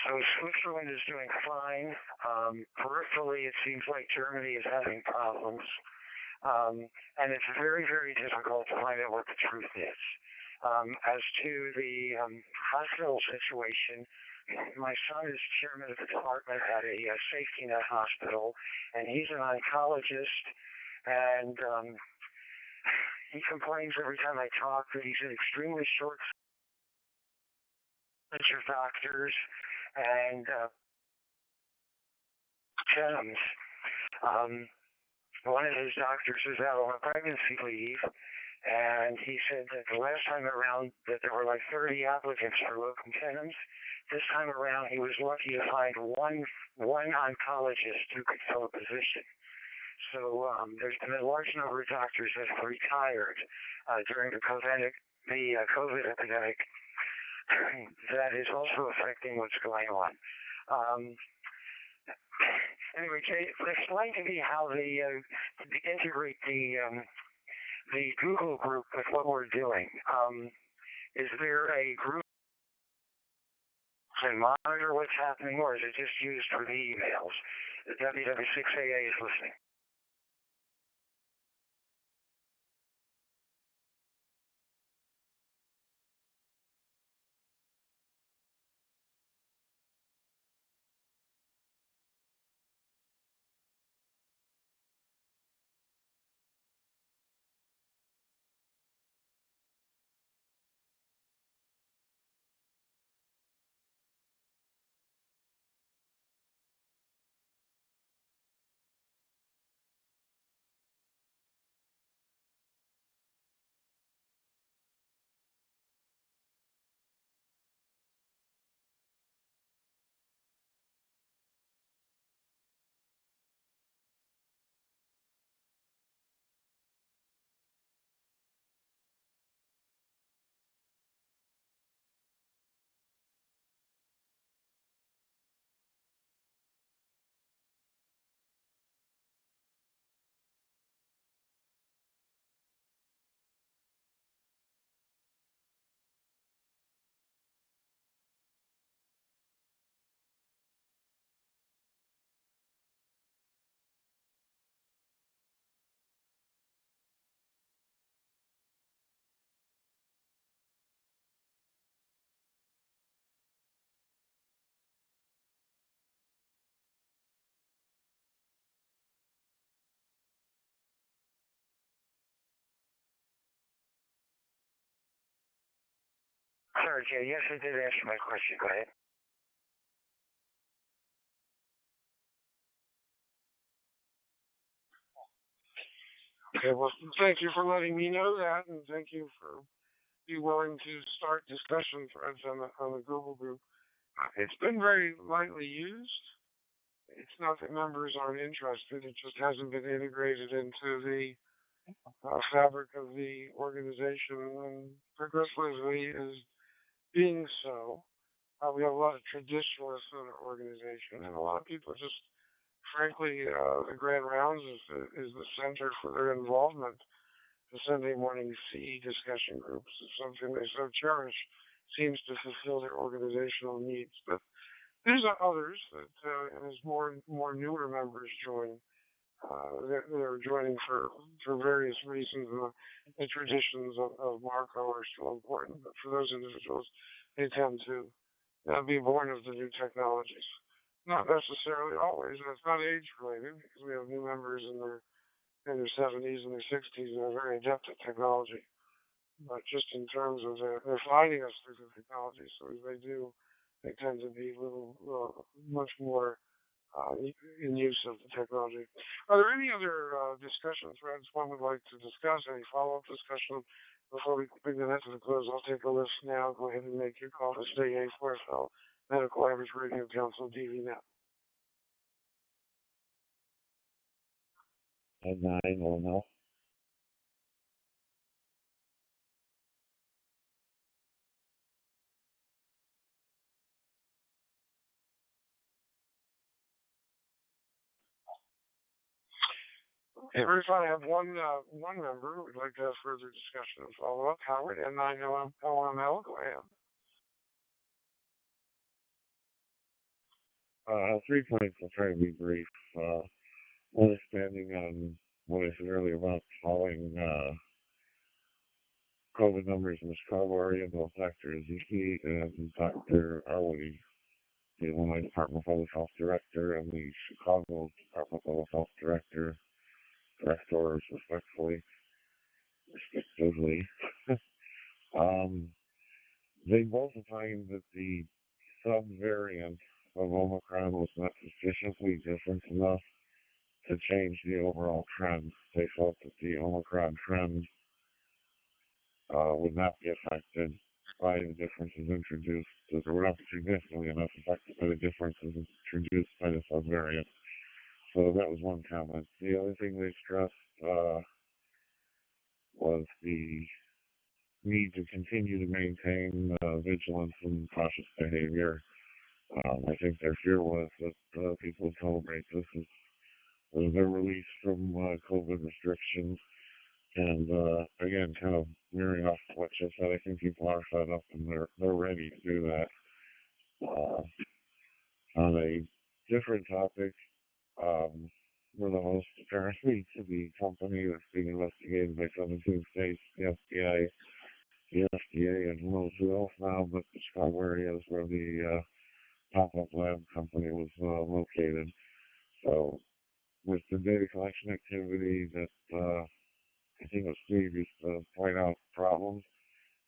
So Switzerland is doing fine. Peripherally, it seems like Germany is having problems. And it's very, very difficult to find out what the truth is. As to the hospital situation, my son is chairman of the department at a safety net hospital, and he's an oncologist, and he complains every time I talk that he's an extremely short bunch of doctors and gems. One of his doctors is out on a pregnancy leave, and he said that the last time around that there were like 30 applicants for locum tenens. This time around, he was lucky to find one oncologist who could fill a position. So there's been a large number of doctors that have retired during the COVID epidemic. That is also affecting what's going on. Anyway, Jay, explain to me how they integrate the Google group with what we're doing. Is there a group to monitor what's happening, or is it just used for the emails? The WW6AA is listening. sorry, Jay. Yes, I did answer my question. Go ahead. Okay, well, thank you for letting me know that, and thank you for being willing to start discussion threads on the Google group. It's been very lightly used. It's not that members aren't interested; it just hasn't been integrated into the fabric of the organization, and progressively is being so. We have a lot of traditionalists in our organization, and a lot of people just, frankly, the Grand Rounds is the center for their involvement. The Sunday morning CE discussion groups is something they so cherish, seems to fulfill their organizational needs. But there's others that, as more newer members join, they're joining for various reasons. The traditions of Marco are still important, but for those individuals, they tend to be born of the new technologies. Not necessarily always. That's not age related because we have new members in their 70s and their 60s and are very adept at technology. But just in terms of they're finding us through the technology, so as they do, they tend to be much more in use of the technology. Are there any other discussion threads one would like to discuss? Any follow-up discussion before we bring the net to the close? I'll take a list now. Go ahead and make your call to State A4FL Medical Average Radio Council DVNet. And 910. Okay, we're going to have one member who would like to have further discussion and follow-up. Howard, N9LML, go ahead. 3 points. I'll try to be brief. One expanding on what I said earlier about following COVID numbers in the Chicago area, both Dr. Ziki and Dr. Arwady, the Illinois Department of Public Health Director and the Chicago Department of Public Health Directors, respectively. They both find that the subvariant of Omicron was not sufficiently different enough to change the overall trend. They felt that the Omicron trend would not be affected by the differences introduced, that they were not significantly enough affected by the differences introduced by the subvariant. So that was one comment. The other thing they stressed was the need to continue to maintain vigilance and cautious behavior. I think their fear was that people would celebrate this as their release from COVID restrictions. And again, kind of mirroring off what you said, I think people are fed up and they're ready to do that. On a different topic, we're the host apparently to the company that's being investigated by 17 states, the FBI, the FDA, and who knows who else now, but the Chicago area is where the pop-up lab company was located. So with the data collection activity that I think it was Steve used to point out problems,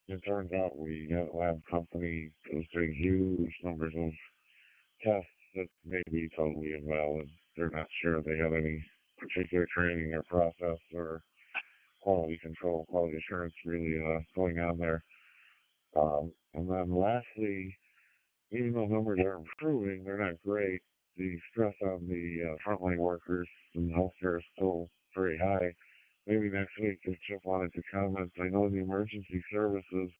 it turns out we had a lab company that was doing huge numbers of tests that may be totally invalid. They're not sure they had any particular training or process or quality control, quality assurance really going on there. And then lastly, even though numbers are improving, they're not great. The stress on the frontline workers in healthcare is still very high. Maybe next week, if Chip wanted to comment, I know in the emergency services,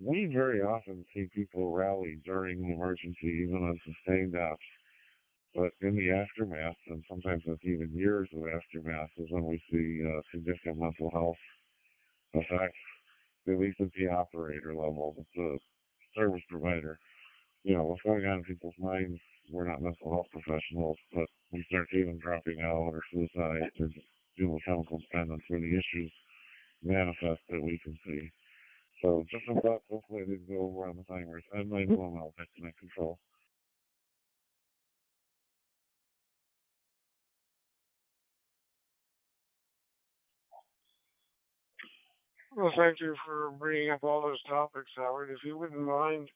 we very often see people rally during the emergency, even on sustained ops. But in the aftermath, and sometimes it's even years of aftermath, is when we see significant mental health effects, at least at the operator level, at the service provider. You know, what's going on in people's minds, we're not mental health professionals, but we start seeing them dropping out or suicide or dealing with chemical dependence where the issues manifest that we can see. So just some thoughts, hopefully I didn't go over on the timers. I'm my I'll take the control. Well, thank you for bringing up all those topics, Howard. If you wouldn't mind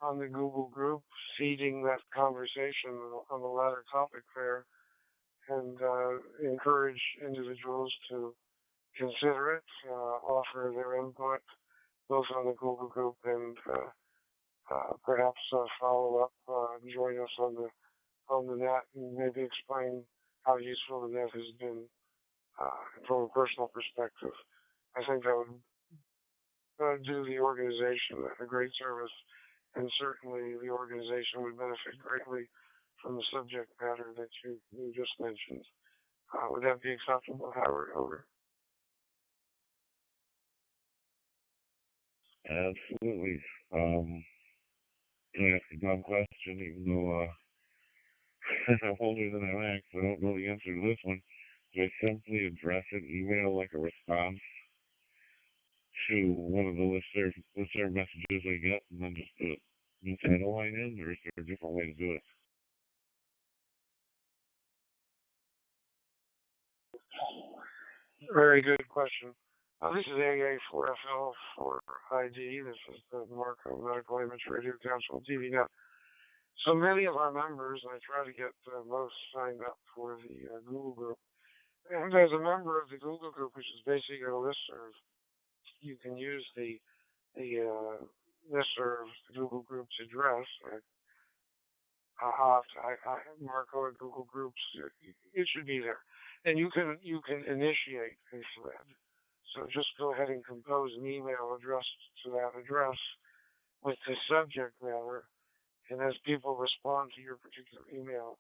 on the Google group seeding that conversation on the latter topic there and encourage individuals to consider it, offer their input both on the Google group and perhaps follow up, join us on the net and maybe explain how useful the net has been from a personal perspective. I think that would do the organization a great service, and certainly the organization would benefit greatly from the subject matter that you just mentioned. Would that be acceptable, Howard? Over. Absolutely. I ask a dumb question, even though I'm older than I act, so I don't know the answer to this one. Do I simply address an email like a response to one of the listserv messages I get, and then just put the title line in, or is there a different way to do it? Very good question. This is AA4FL for ID. This is the Marco Medical Image Radio Council TV Net. So many of our members, I try to get most signed up for the Google group. And as a member of the Google group, which is basically a listserv, you can use the listserv, the Google group's address. Marco at Google Groups, it should be there. And you can initiate a thread. So just go ahead and compose an email addressed to that address with the subject matter, and as people respond to your particular email,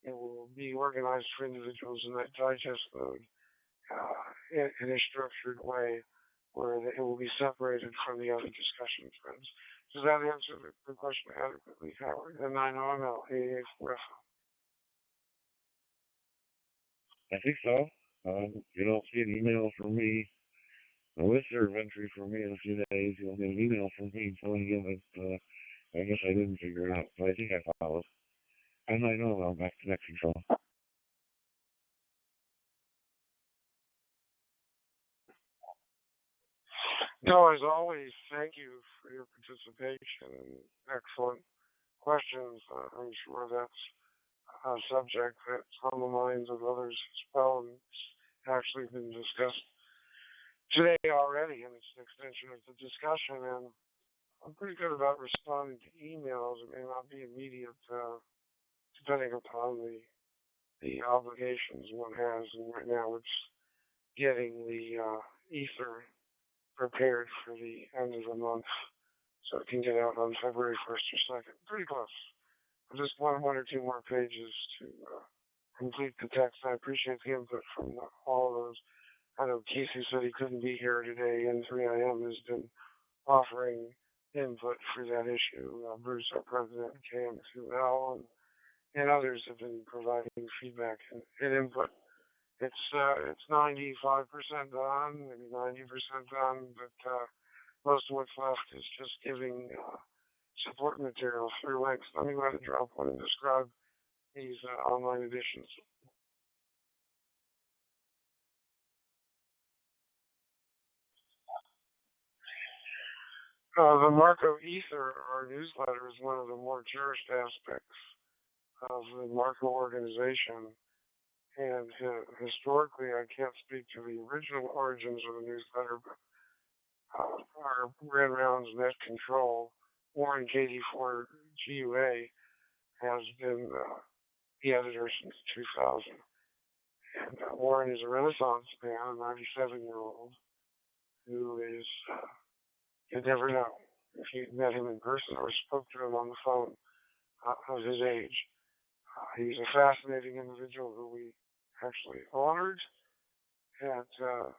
it will be organized for individuals in that digest mode in a structured way where it will be separated from the other discussion threads. Does that answer the question adequately, Howard? And I know I'm out. I think so. You don't see an email from me, a listserv entry from me in a few days. You'll get an email from me telling you that I guess I didn't figure it out, but I think I followed. And I know I'm back to next control. No, as always, thank you for your participation and excellent questions. I'm sure that's a subject that's on the minds of others as well, and it's actually been discussed today already, and it's an extension of the discussion. And I'm pretty good about responding to emails. It may not be immediate, depending upon the obligations one has. And right now, it's getting the ether prepared for the end of the month, so it can get out on February 1st or 2nd. Pretty close. I just want one or two more pages to complete the text. I appreciate the input from all of those. I know Casey said he couldn't be here today, and 3IM has been offering input for that issue. Bruce, our president, KM2L, and others have been providing feedback and input. It's 95% done, maybe 90% done, but most of what's left is just giving support materials through links. Let me go ahead and drop one and describe these online editions. The Marco Ether, our newsletter, is one of the more cherished aspects of the Marco organization. And historically, I can't speak to the original origins of the newsletter, but our Grand Rounds Net Control, Warren KD4 GUA, has been the editor since 2000. And Warren is a Renaissance man, a 97-year-old, who is, you'd never know if you met him in person or spoke to him on the phone of his age. He's a fascinating individual who we actually honored at a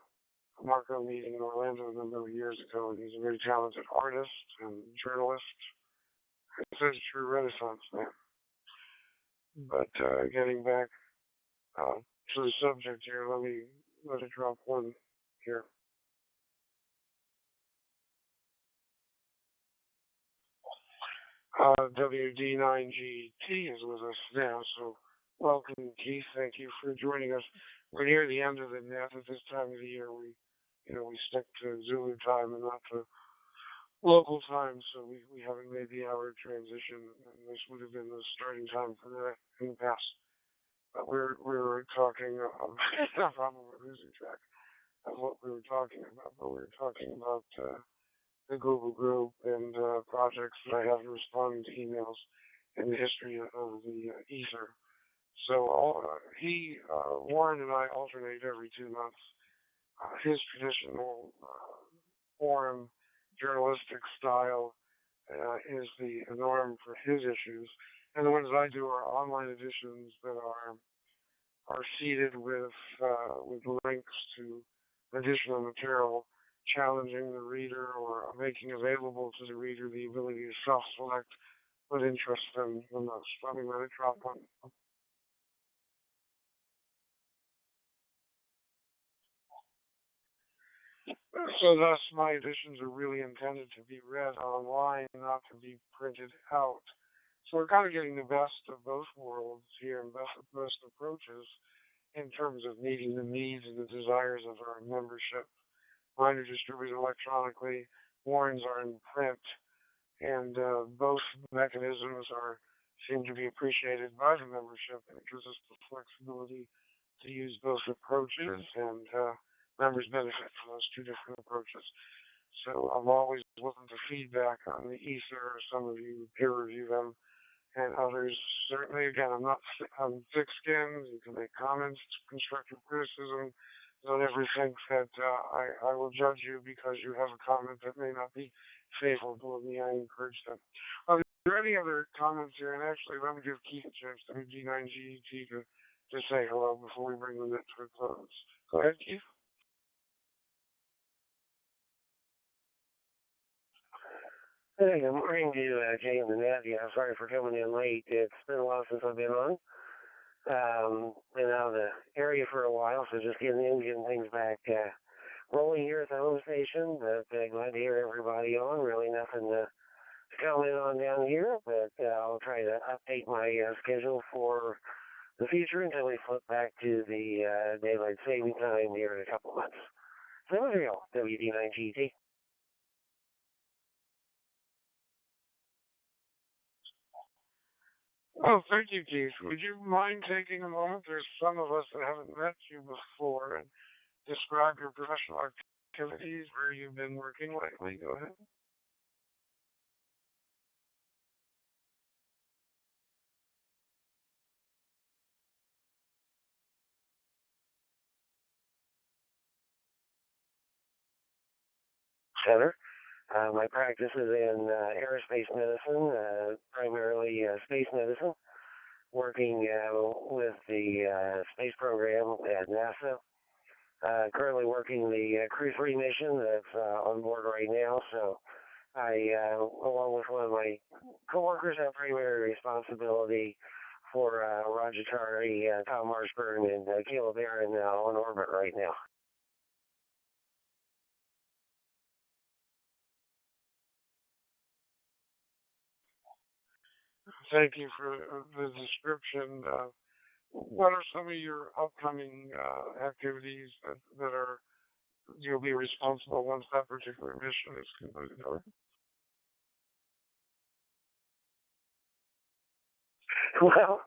Marco meeting in Orlando a number of years ago. And he's a very talented artist and journalist. He's a true Renaissance man. But getting back to the subject here, let me drop one here. WD9GT is with us now, so welcome, Keith. Thank you for joining us. We're near the end of the net at this time of the year. We we stick to Zulu time and not to local time, so we haven't made the hour transition, and this would have been the starting time for that in the past. But we were talking. I'm losing track of what we were talking about, but we were talking about the Google group and projects that I have to respond to emails in the history of the Ether. So Warren and I alternate every 2 months. His traditional forum journalistic style is the norm for his issues, and the ones I do are online editions that are seeded with links to additional material challenging the reader or making available to the reader the ability to self-select what interests them the most. Let me drop one. So thus, my editions are really intended to be read online, not to be printed out. So we're kind of getting the best of both worlds here and best of both approaches in terms of meeting the needs and the desires of our membership. Mine are distributed electronically, Warren's are in print, and both mechanisms seem to be appreciated by the membership, and it gives us the flexibility to use both approaches, and members benefit from those two different approaches. So I'm always looking for feedback on the Ether. Some of you peer review them, and others certainly. Again, I'm thick-skinned. You can make comments, constructive criticism. Don't ever think that I will judge you because you have a comment that may not be favorable to me. I encourage them. Are there any other comments here? And actually, let me give Keith a chance, WD9GET, to say hello before we bring the net to a close. Go ahead, Keith. Hey, I'm bringing you Jay and the Net. Yeah, sorry for coming in late. It's been a while since I've been on. Been out of the area for a while, so just getting things back rolling here at the home station. But glad to hear everybody on. Really nothing to comment on down here, but I'll try to update my schedule for the future until we flip back to the daylight saving time here in a couple months. So there we go, WD9GT. Oh, thank you, Keith. Would you mind taking a moment? There's some of us that haven't met you before, and describe your professional activities, where you've been working lately. Go ahead. Center. My practice is in aerospace medicine, primarily space medicine, working with the space program at NASA. Currently working the Crew 3 mission that's on board right now, so I, along with one of my coworkers, have primary responsibility for Roger Tari, Tom Marshburn, and Caleb Aaron on orbit right now. Thank you for the description. What are some of your upcoming activities that are you'll be responsible once that particular mission is concluded? Well,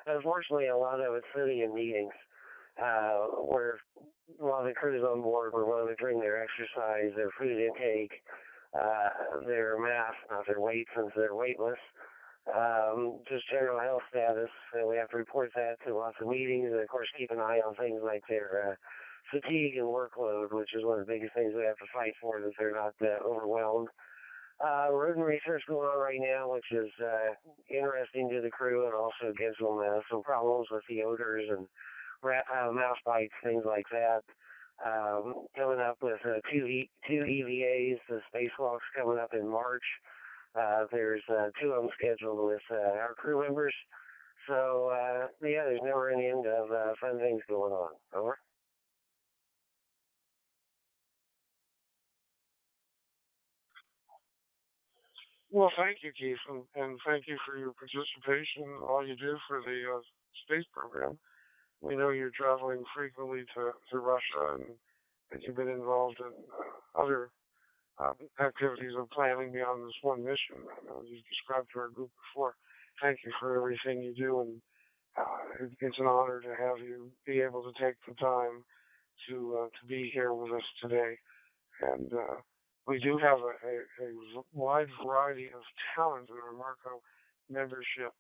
unfortunately, a lot of it's sitting in meetings where a lot of the crews on board were monitoring their exercise, their food intake, their mass, not their weight since they're weightless, just general health status. We have to report that to lots of meetings, and of course keep an eye on things like their fatigue and workload, which is one of the biggest things we have to fight for, that they're not overwhelmed. Rodent research going on right now, which is interesting to the crew, and also gives them some problems with the odors and mouse bites, things like that. Coming up with two EVAs, the spacewalks coming up in March. There's two of them scheduled with our crew members. So, yeah, there's never an end of fun things going on. Over. Well, thank you, Keith, and thank you for your participation, all you do for the space program. We know you're traveling frequently to Russia and that you've been involved in other activities of planning beyond this one mission. You've described to our group before. Thank you for everything you do, and it's an honor to have you be able to take the time to be here with us today. And we do have a wide variety of talent in our Marco membership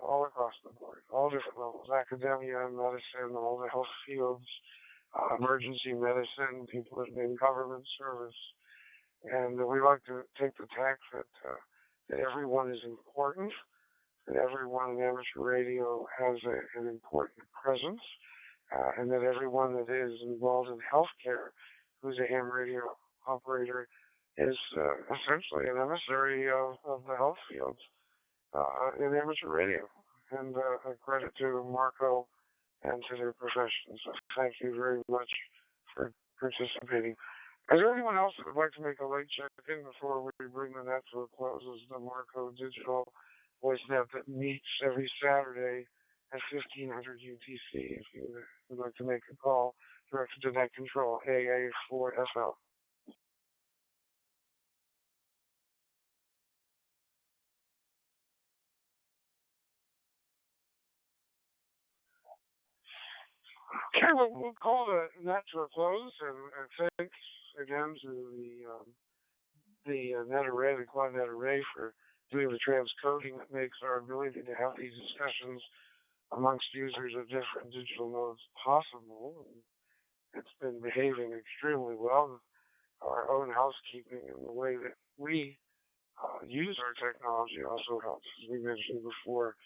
all across the board, all different levels, academia, medicine, all the health fields, emergency medicine, people in government service. And we like to take the tack that everyone is important, that everyone in amateur radio has an important presence, and that everyone that is involved in healthcare who's a ham radio operator is essentially an emissary of the health fields in amateur radio. And a credit to Marco and to their professions. So thank you very much for participating. Is there anyone else that would like to make a late check-in before we bring the net to a close? As the Marco Digital Voice Net that meets every Saturday at 1500 UTC. If you would like to make a call directed to Net Control, AA4FL. Okay, we'll call that to a close, and thanks again to the Net Array, the Quad Net Array, for doing the transcoding that makes our ability to have these discussions amongst users of different digital modes possible. And it's been behaving extremely well. Our own housekeeping and the way that we use our technology also helps, as we mentioned before,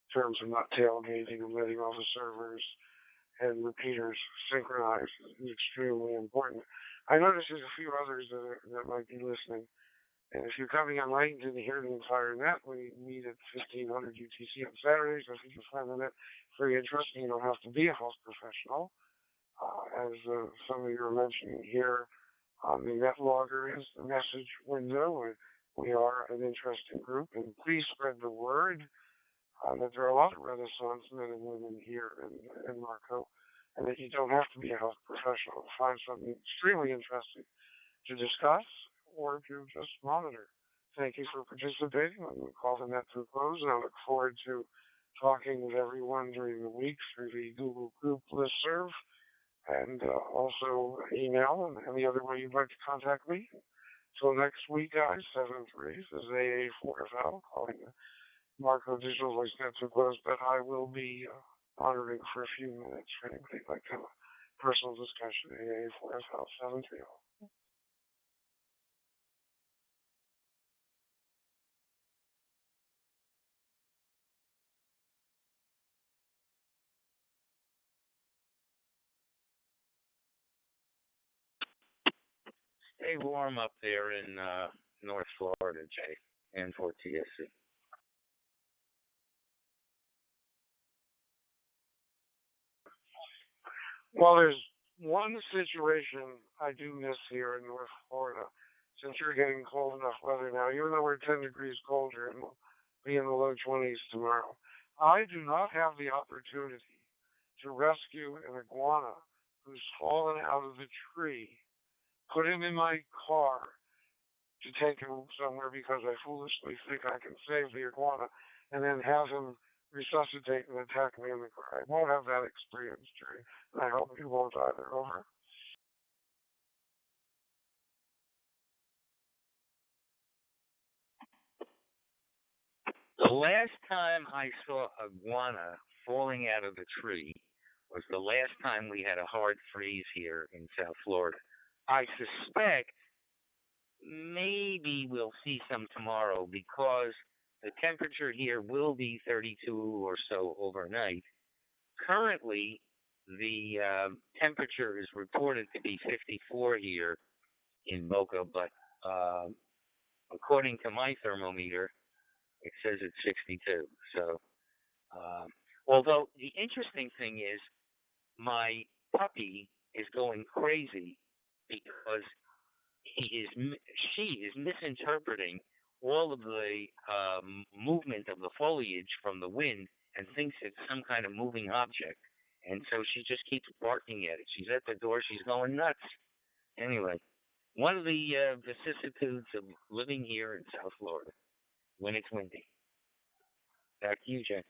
in terms of not tailgating and letting all the servers and repeaters synchronized is extremely important. I notice there's a few others that might be listening. And if you're coming on late and didn't hear the entire net, we meet at 1500 UTC on Saturdays. I think you'll find the net very interesting. You don't have to be a health professional. As some of you are mentioning here, the net logger is the message window. We are an interesting group, and please spread the word that there are a lot of Renaissance men and women here in Marco, and that you don't have to be a health professional to find something extremely interesting to discuss or to just monitor. Thank you for participating. I'm going to call the net to a close, and I look forward to talking with everyone during the week through the Google Group listserv, and also email and any other way you'd like to contact me. Till next week, guys, 7-3, this is AA4FL calling the Marco Digital Voice Net to close, but I will be honoring for a few minutes for anybody who'd like to have a personal discussion. AA4FL 730. Stay warm up there in North Florida, Jay, and for TSC. Well, there's one situation I do miss here in North Florida. Since you're getting cold enough weather now, even though we're 10 degrees colder and we'll be in the low 20s tomorrow, I do not have the opportunity to rescue an iguana who's fallen out of the tree, put him in my car to take him somewhere because I foolishly think I can save the iguana, and then have him resuscitate and attack me in the car. I won't have that experience, Jerry, and I hope you won't either. Over. The last time I saw a iguana falling out of the tree was the last time we had a hard freeze here in South Florida. I suspect maybe we'll see some tomorrow because the temperature here will be 32 or so overnight. Currently, the temperature is reported to be 54 here in Boca, but according to my thermometer, it says it's 62. So, although the interesting thing is, my puppy is going crazy because she is misinterpreting all of the movement of the foliage from the wind and thinks it's some kind of moving object. And so she just keeps barking at it. She's at the door. She's going nuts. Anyway, one of the vicissitudes of living here in South Florida when it's windy. Back to you, Jay.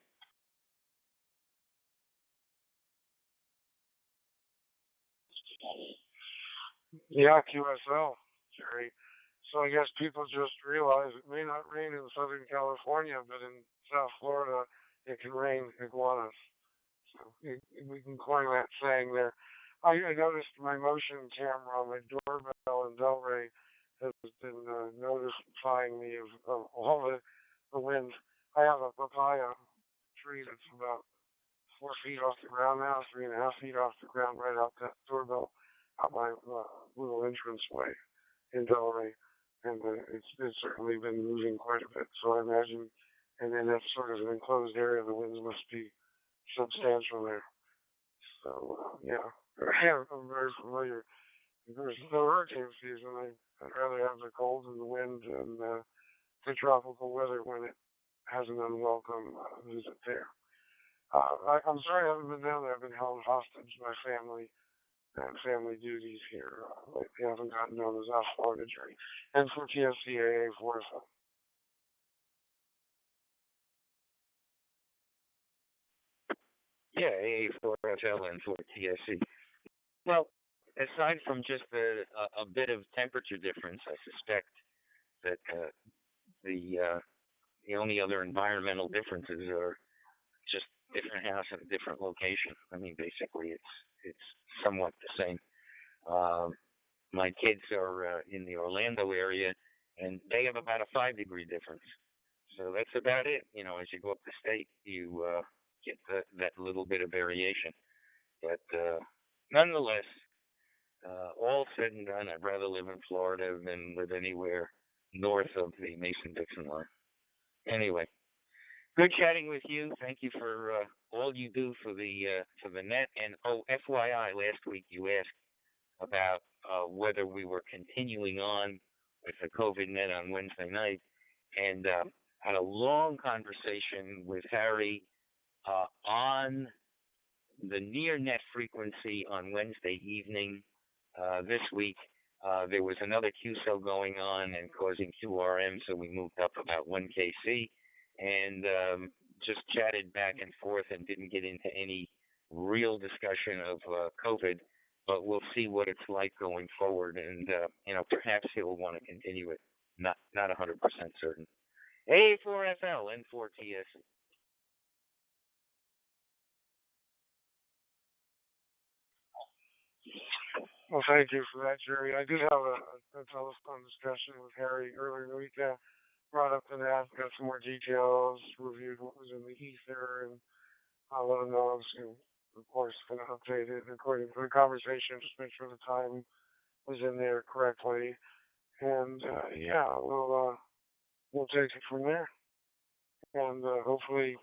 Yeah, QSL, Jerry. So I guess people just realize it may not rain in Southern California, but in South Florida it can rain iguanas. So we can coin that saying there. I noticed my motion camera on my doorbell in Delray has been notifying me of all the wind. I have a papaya tree that's about 4 feet off the ground now, 3.5 feet off the ground, right out that doorbell, out my little entrance way in Delray, and it's certainly been moving quite a bit. So I imagine, and then that's sort of an enclosed area. The winds must be substantial there. So yeah, yeah, I'm very familiar. There's no hurricane season. I'd rather have the cold and the wind and the tropical weather when it has an unwelcome visit there. I'm sorry I haven't been down there. I've been held hostage by family and family duties here. They haven't gotten known as South Florida jury. And for TSCAA for Yeah, AA4FL and 4TSC. Well, aside from just a bit of temperature difference, I suspect that the only other environmental differences are just different house at a different location. I mean, basically, it's somewhat the same. My kids are in the Orlando area, and they have about a 5 degree difference. So that's about it. You know, as you go up the state, you get that little bit of variation. But nonetheless, all said and done, I'd rather live in Florida than live anywhere north of the Mason-Dixon line. Anyway, good chatting with you. Thank you for all you do for the net. And oh, FYI, last week you asked about whether we were continuing on with the COVID net on Wednesday night, and had a long conversation with Harry on the near net frequency on Wednesday evening. This week, there was another QCell going on and causing QRM, so we moved up about 1 kc, and just chatted back and forth and didn't get into any real discussion of COVID. But we'll see what it's like going forward, and perhaps he'll want to continue it. Not 100% certain. A4FL and 4TS. Well, thank you for that, Jerry. I did have a telephone discussion with Harry earlier in the week. Brought up the net, got some more details, reviewed what was in the ether, and I'll let him know. I was, of course, going to update it according to the conversation, just make sure the time was in there correctly. And yeah, we'll take it from there, and hopefully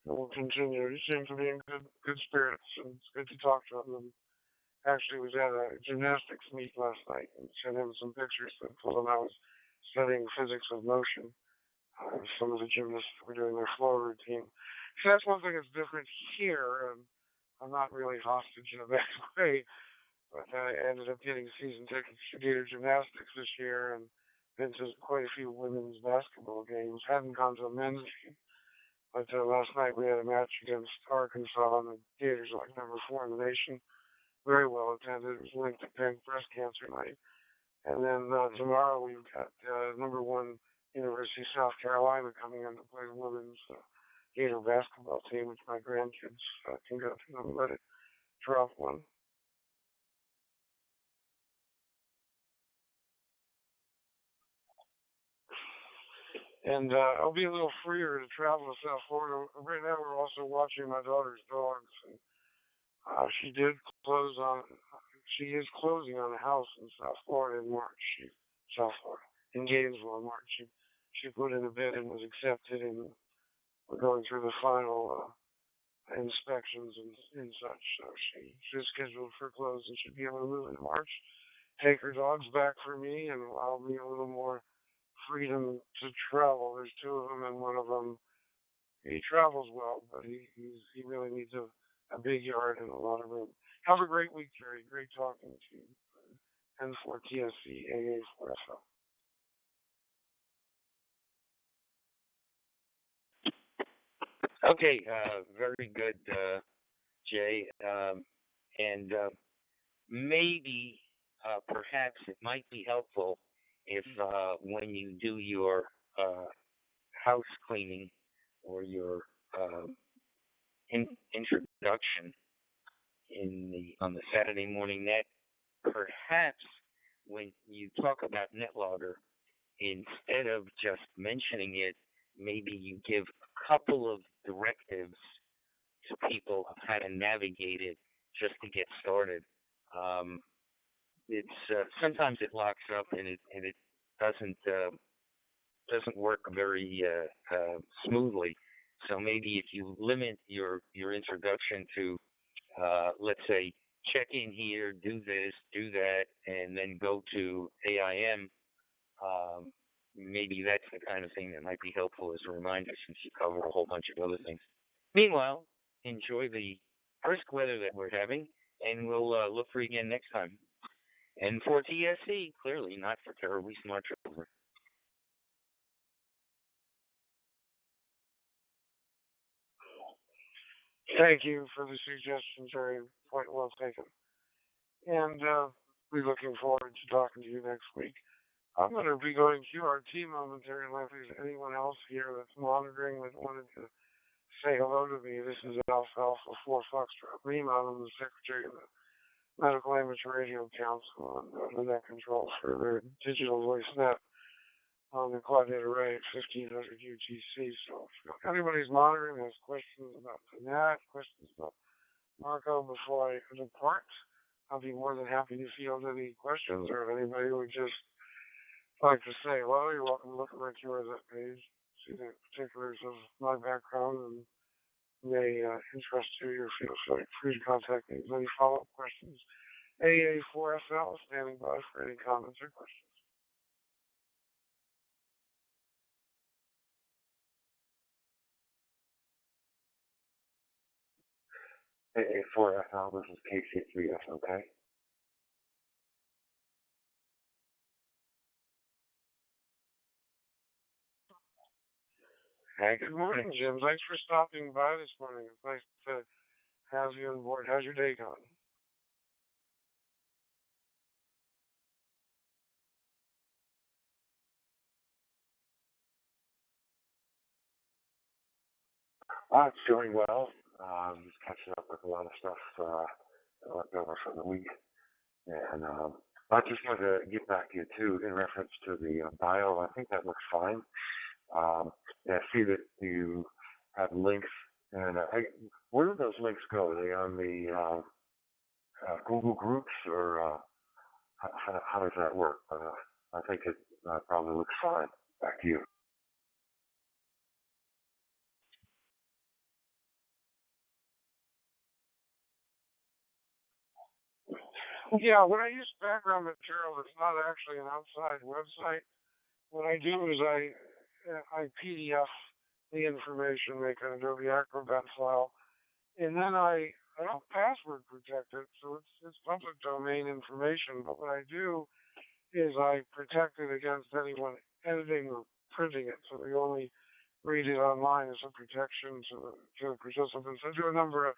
we'll continue. You seem to be in good spirits, and it's good to talk to him. Actually was at a gymnastics meet last night and sent him some pictures that told him I was studying physics of motion. Some of the gymnasts were doing their flow routine. So that's one thing that's different here. I'm not really hostage in a bad way, but I ended up getting season tickets to Gator Gymnastics this year and been to quite a few women's basketball games. Hadn't gone to a men's game, but last night we had a match against Arkansas, and the Gators are like number 4 in the nation. Very well attended. It was linked to Pink Breast Cancer Night. And then tomorrow we've got number 1 University of South Carolina coming in to play the women's Gator basketball team, which my grandkids can go to and let it drop one. And I'll be a little freer to travel to South Florida. Right now we're also watching my daughter's dogs. And, she is closing on a house in South Florida in March. In Gainesville in March. She put in a bid and was accepted, and we're going through the final inspections and such. So she's scheduled for close and should be able to move in March. Take her dogs back for me, and allow me a little more freedom to travel. There's 2 of them, and one of them he travels well, but he really needs a a big yard and a lot of room. Have a great week, Jerry. Great talking to you. N4TSC AA4FL. Okay, very good, Jay. And maybe, perhaps it might be helpful if when you do your house cleaning or your uh, introduction on the Saturday morning net, perhaps when you talk about NetLogger, instead of just mentioning it, maybe you give a couple of directives to people of how to navigate it just to get started. Um, it's sometimes it locks up and it doesn't work very smoothly. So maybe if you limit your introduction to let's say check in here, do this, do that, and then go to AIM. Um, Maybe that's the kind of thing that might be helpful as a reminder since you cover a whole bunch of other things. Meanwhile, enjoy the brisk weather that we're having, and we'll look for you again next time. And for TSC, clearly not for terribly smart children. Thank you for the suggestion, Jerry. Point well taken. And we're looking forward to talking to you next week. I'm going to be going QRT momentarily. If there's anyone else here that's monitoring that wanted to say hello to me, this is Alpha 4 Foxtrot Lima. I'm the Secretary of the Medical Amateur Radio Council and the net controls for their digital voice net on the Quadnet Array at 1500 UTC. So if anybody's monitoring has questions about the net, questions about Marco before I depart, I'll be more than happy to field any questions, or if anybody would just like to say hello, you're welcome to look at my QRZ page, see the particulars of my background, and may interest you. Feel free to contact me with any follow-up questions. AA4SL standing by for any comments or questions. AA4FL, this is KC3SOK. Hey, good morning, Jim. Thanks for stopping by this morning. It's nice to have you on board. How's your day going? It's doing well. Just catching up with a lot of stuff left over from the week. And I just wanted to get back to you, too, in reference to the bio. I think that looks fine. I see that you have links. And where do those links go? Are they on the Google Groups, or how does that work? I think it probably looks fine. Back to you. Yeah, when I use background material that's not actually an outside website, what I do is I PDF the information, make an Adobe Acrobat file, and then I don't password protect it, so it's public domain information. But what I do is I protect it against anyone editing or printing it, so they only read it online as a protection to the participants. I do a number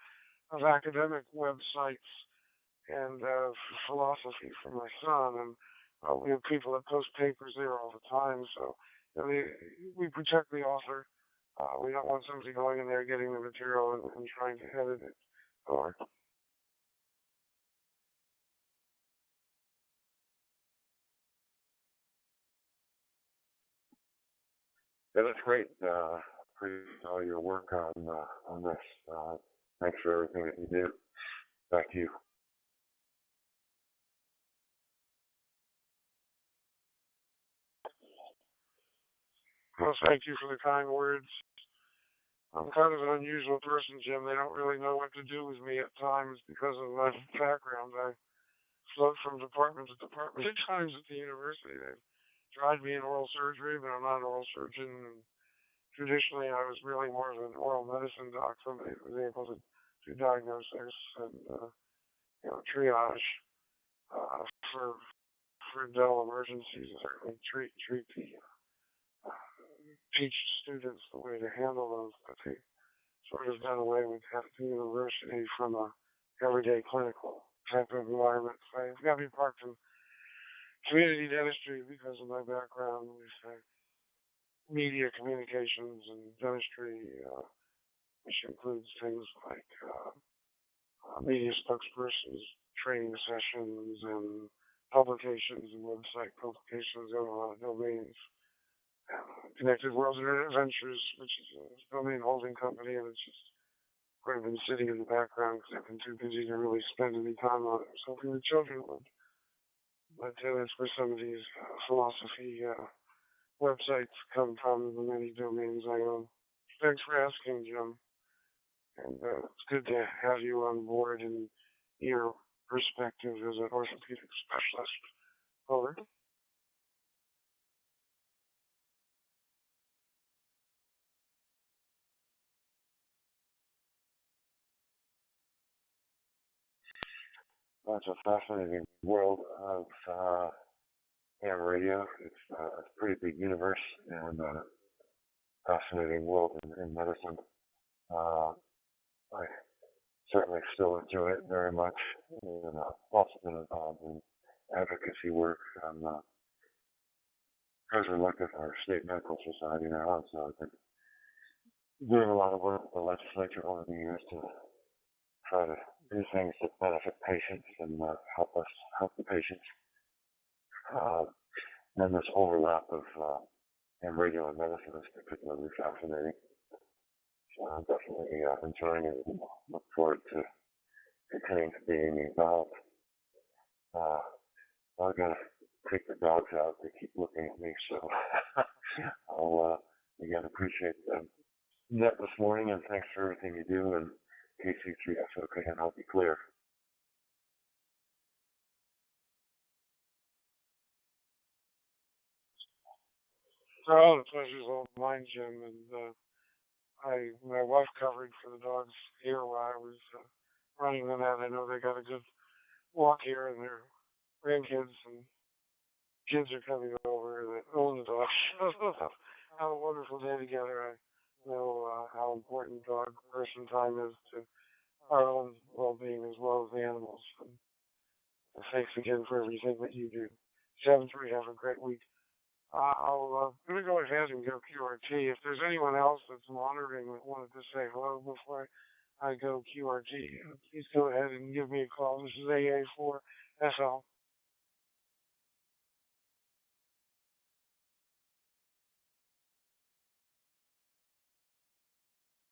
of academic websites and philosophy for my son, and we have people that post papers there all the time. So we protect the author. We don't want somebody going in there getting the material and trying to edit it. Or Yeah, that's great. Appreciate all your work on this. Thanks for everything that you do. Back to you. well, thank you for the kind words. I'm kind of an unusual person, Jim. They don't really know what to do with me at times because of my background. I float from department to department at times at the university. They've tried me in oral surgery, but I'm not an oral surgeon. And traditionally, I was really more of an oral medicine doc. Somebody was able to to diagnosis and triage for dental emergencies. Certainly treat the teach students the way to handle those, but they sort of done away with half the university from a everyday clinical type of environment. So I've got to be parked in community dentistry because of my background with media communications and dentistry, which includes things like media spokespersons, training sessions, and publications and website publications on a lot of domains. Connected World Internet Ventures, which is a domain holding company, and it's just sort of been sitting in the background because I've been too busy to really spend any time on it. So hoping the children would. But that's where some of these philosophy websites come from, the many domains I own. Thanks for asking, Jim. And it's good to have you on board and your perspective as an orthopedic specialist. Over. That's a fascinating world of ham radio. It's a pretty big universe and fascinating world in medicine. I certainly still enjoy it very much, and also been involved in advocacy work. I'm president of our state medical society now, so I've been doing a lot of work with the legislature over the years to try to do things that benefit patients and help the patients. And this overlap of and radio and medicine is particularly fascinating. So I'm definitely enjoying it and look forward to continuing to being involved. I gotta take the dogs out. They keep looking at me, so I'll again appreciate that this morning, and thanks for everything you do. And KC3SOK, and I'll be clear. Oh, the pleasure's all mine, Jim. And my wife covered for the dogs here while I was running them out. I know they got a good walk here, and their grandkids and kids are coming over that own the dogs. Have a wonderful day together. I know how important dog person time is to our own well-being as well as the animals. And thanks again for everything that you do. 7-3, have a great week. I'm going to go ahead and go QRT. If there's anyone else that's monitoring that wanted to say hello before I go QRT, please go ahead and give me a call. This is AA4SL.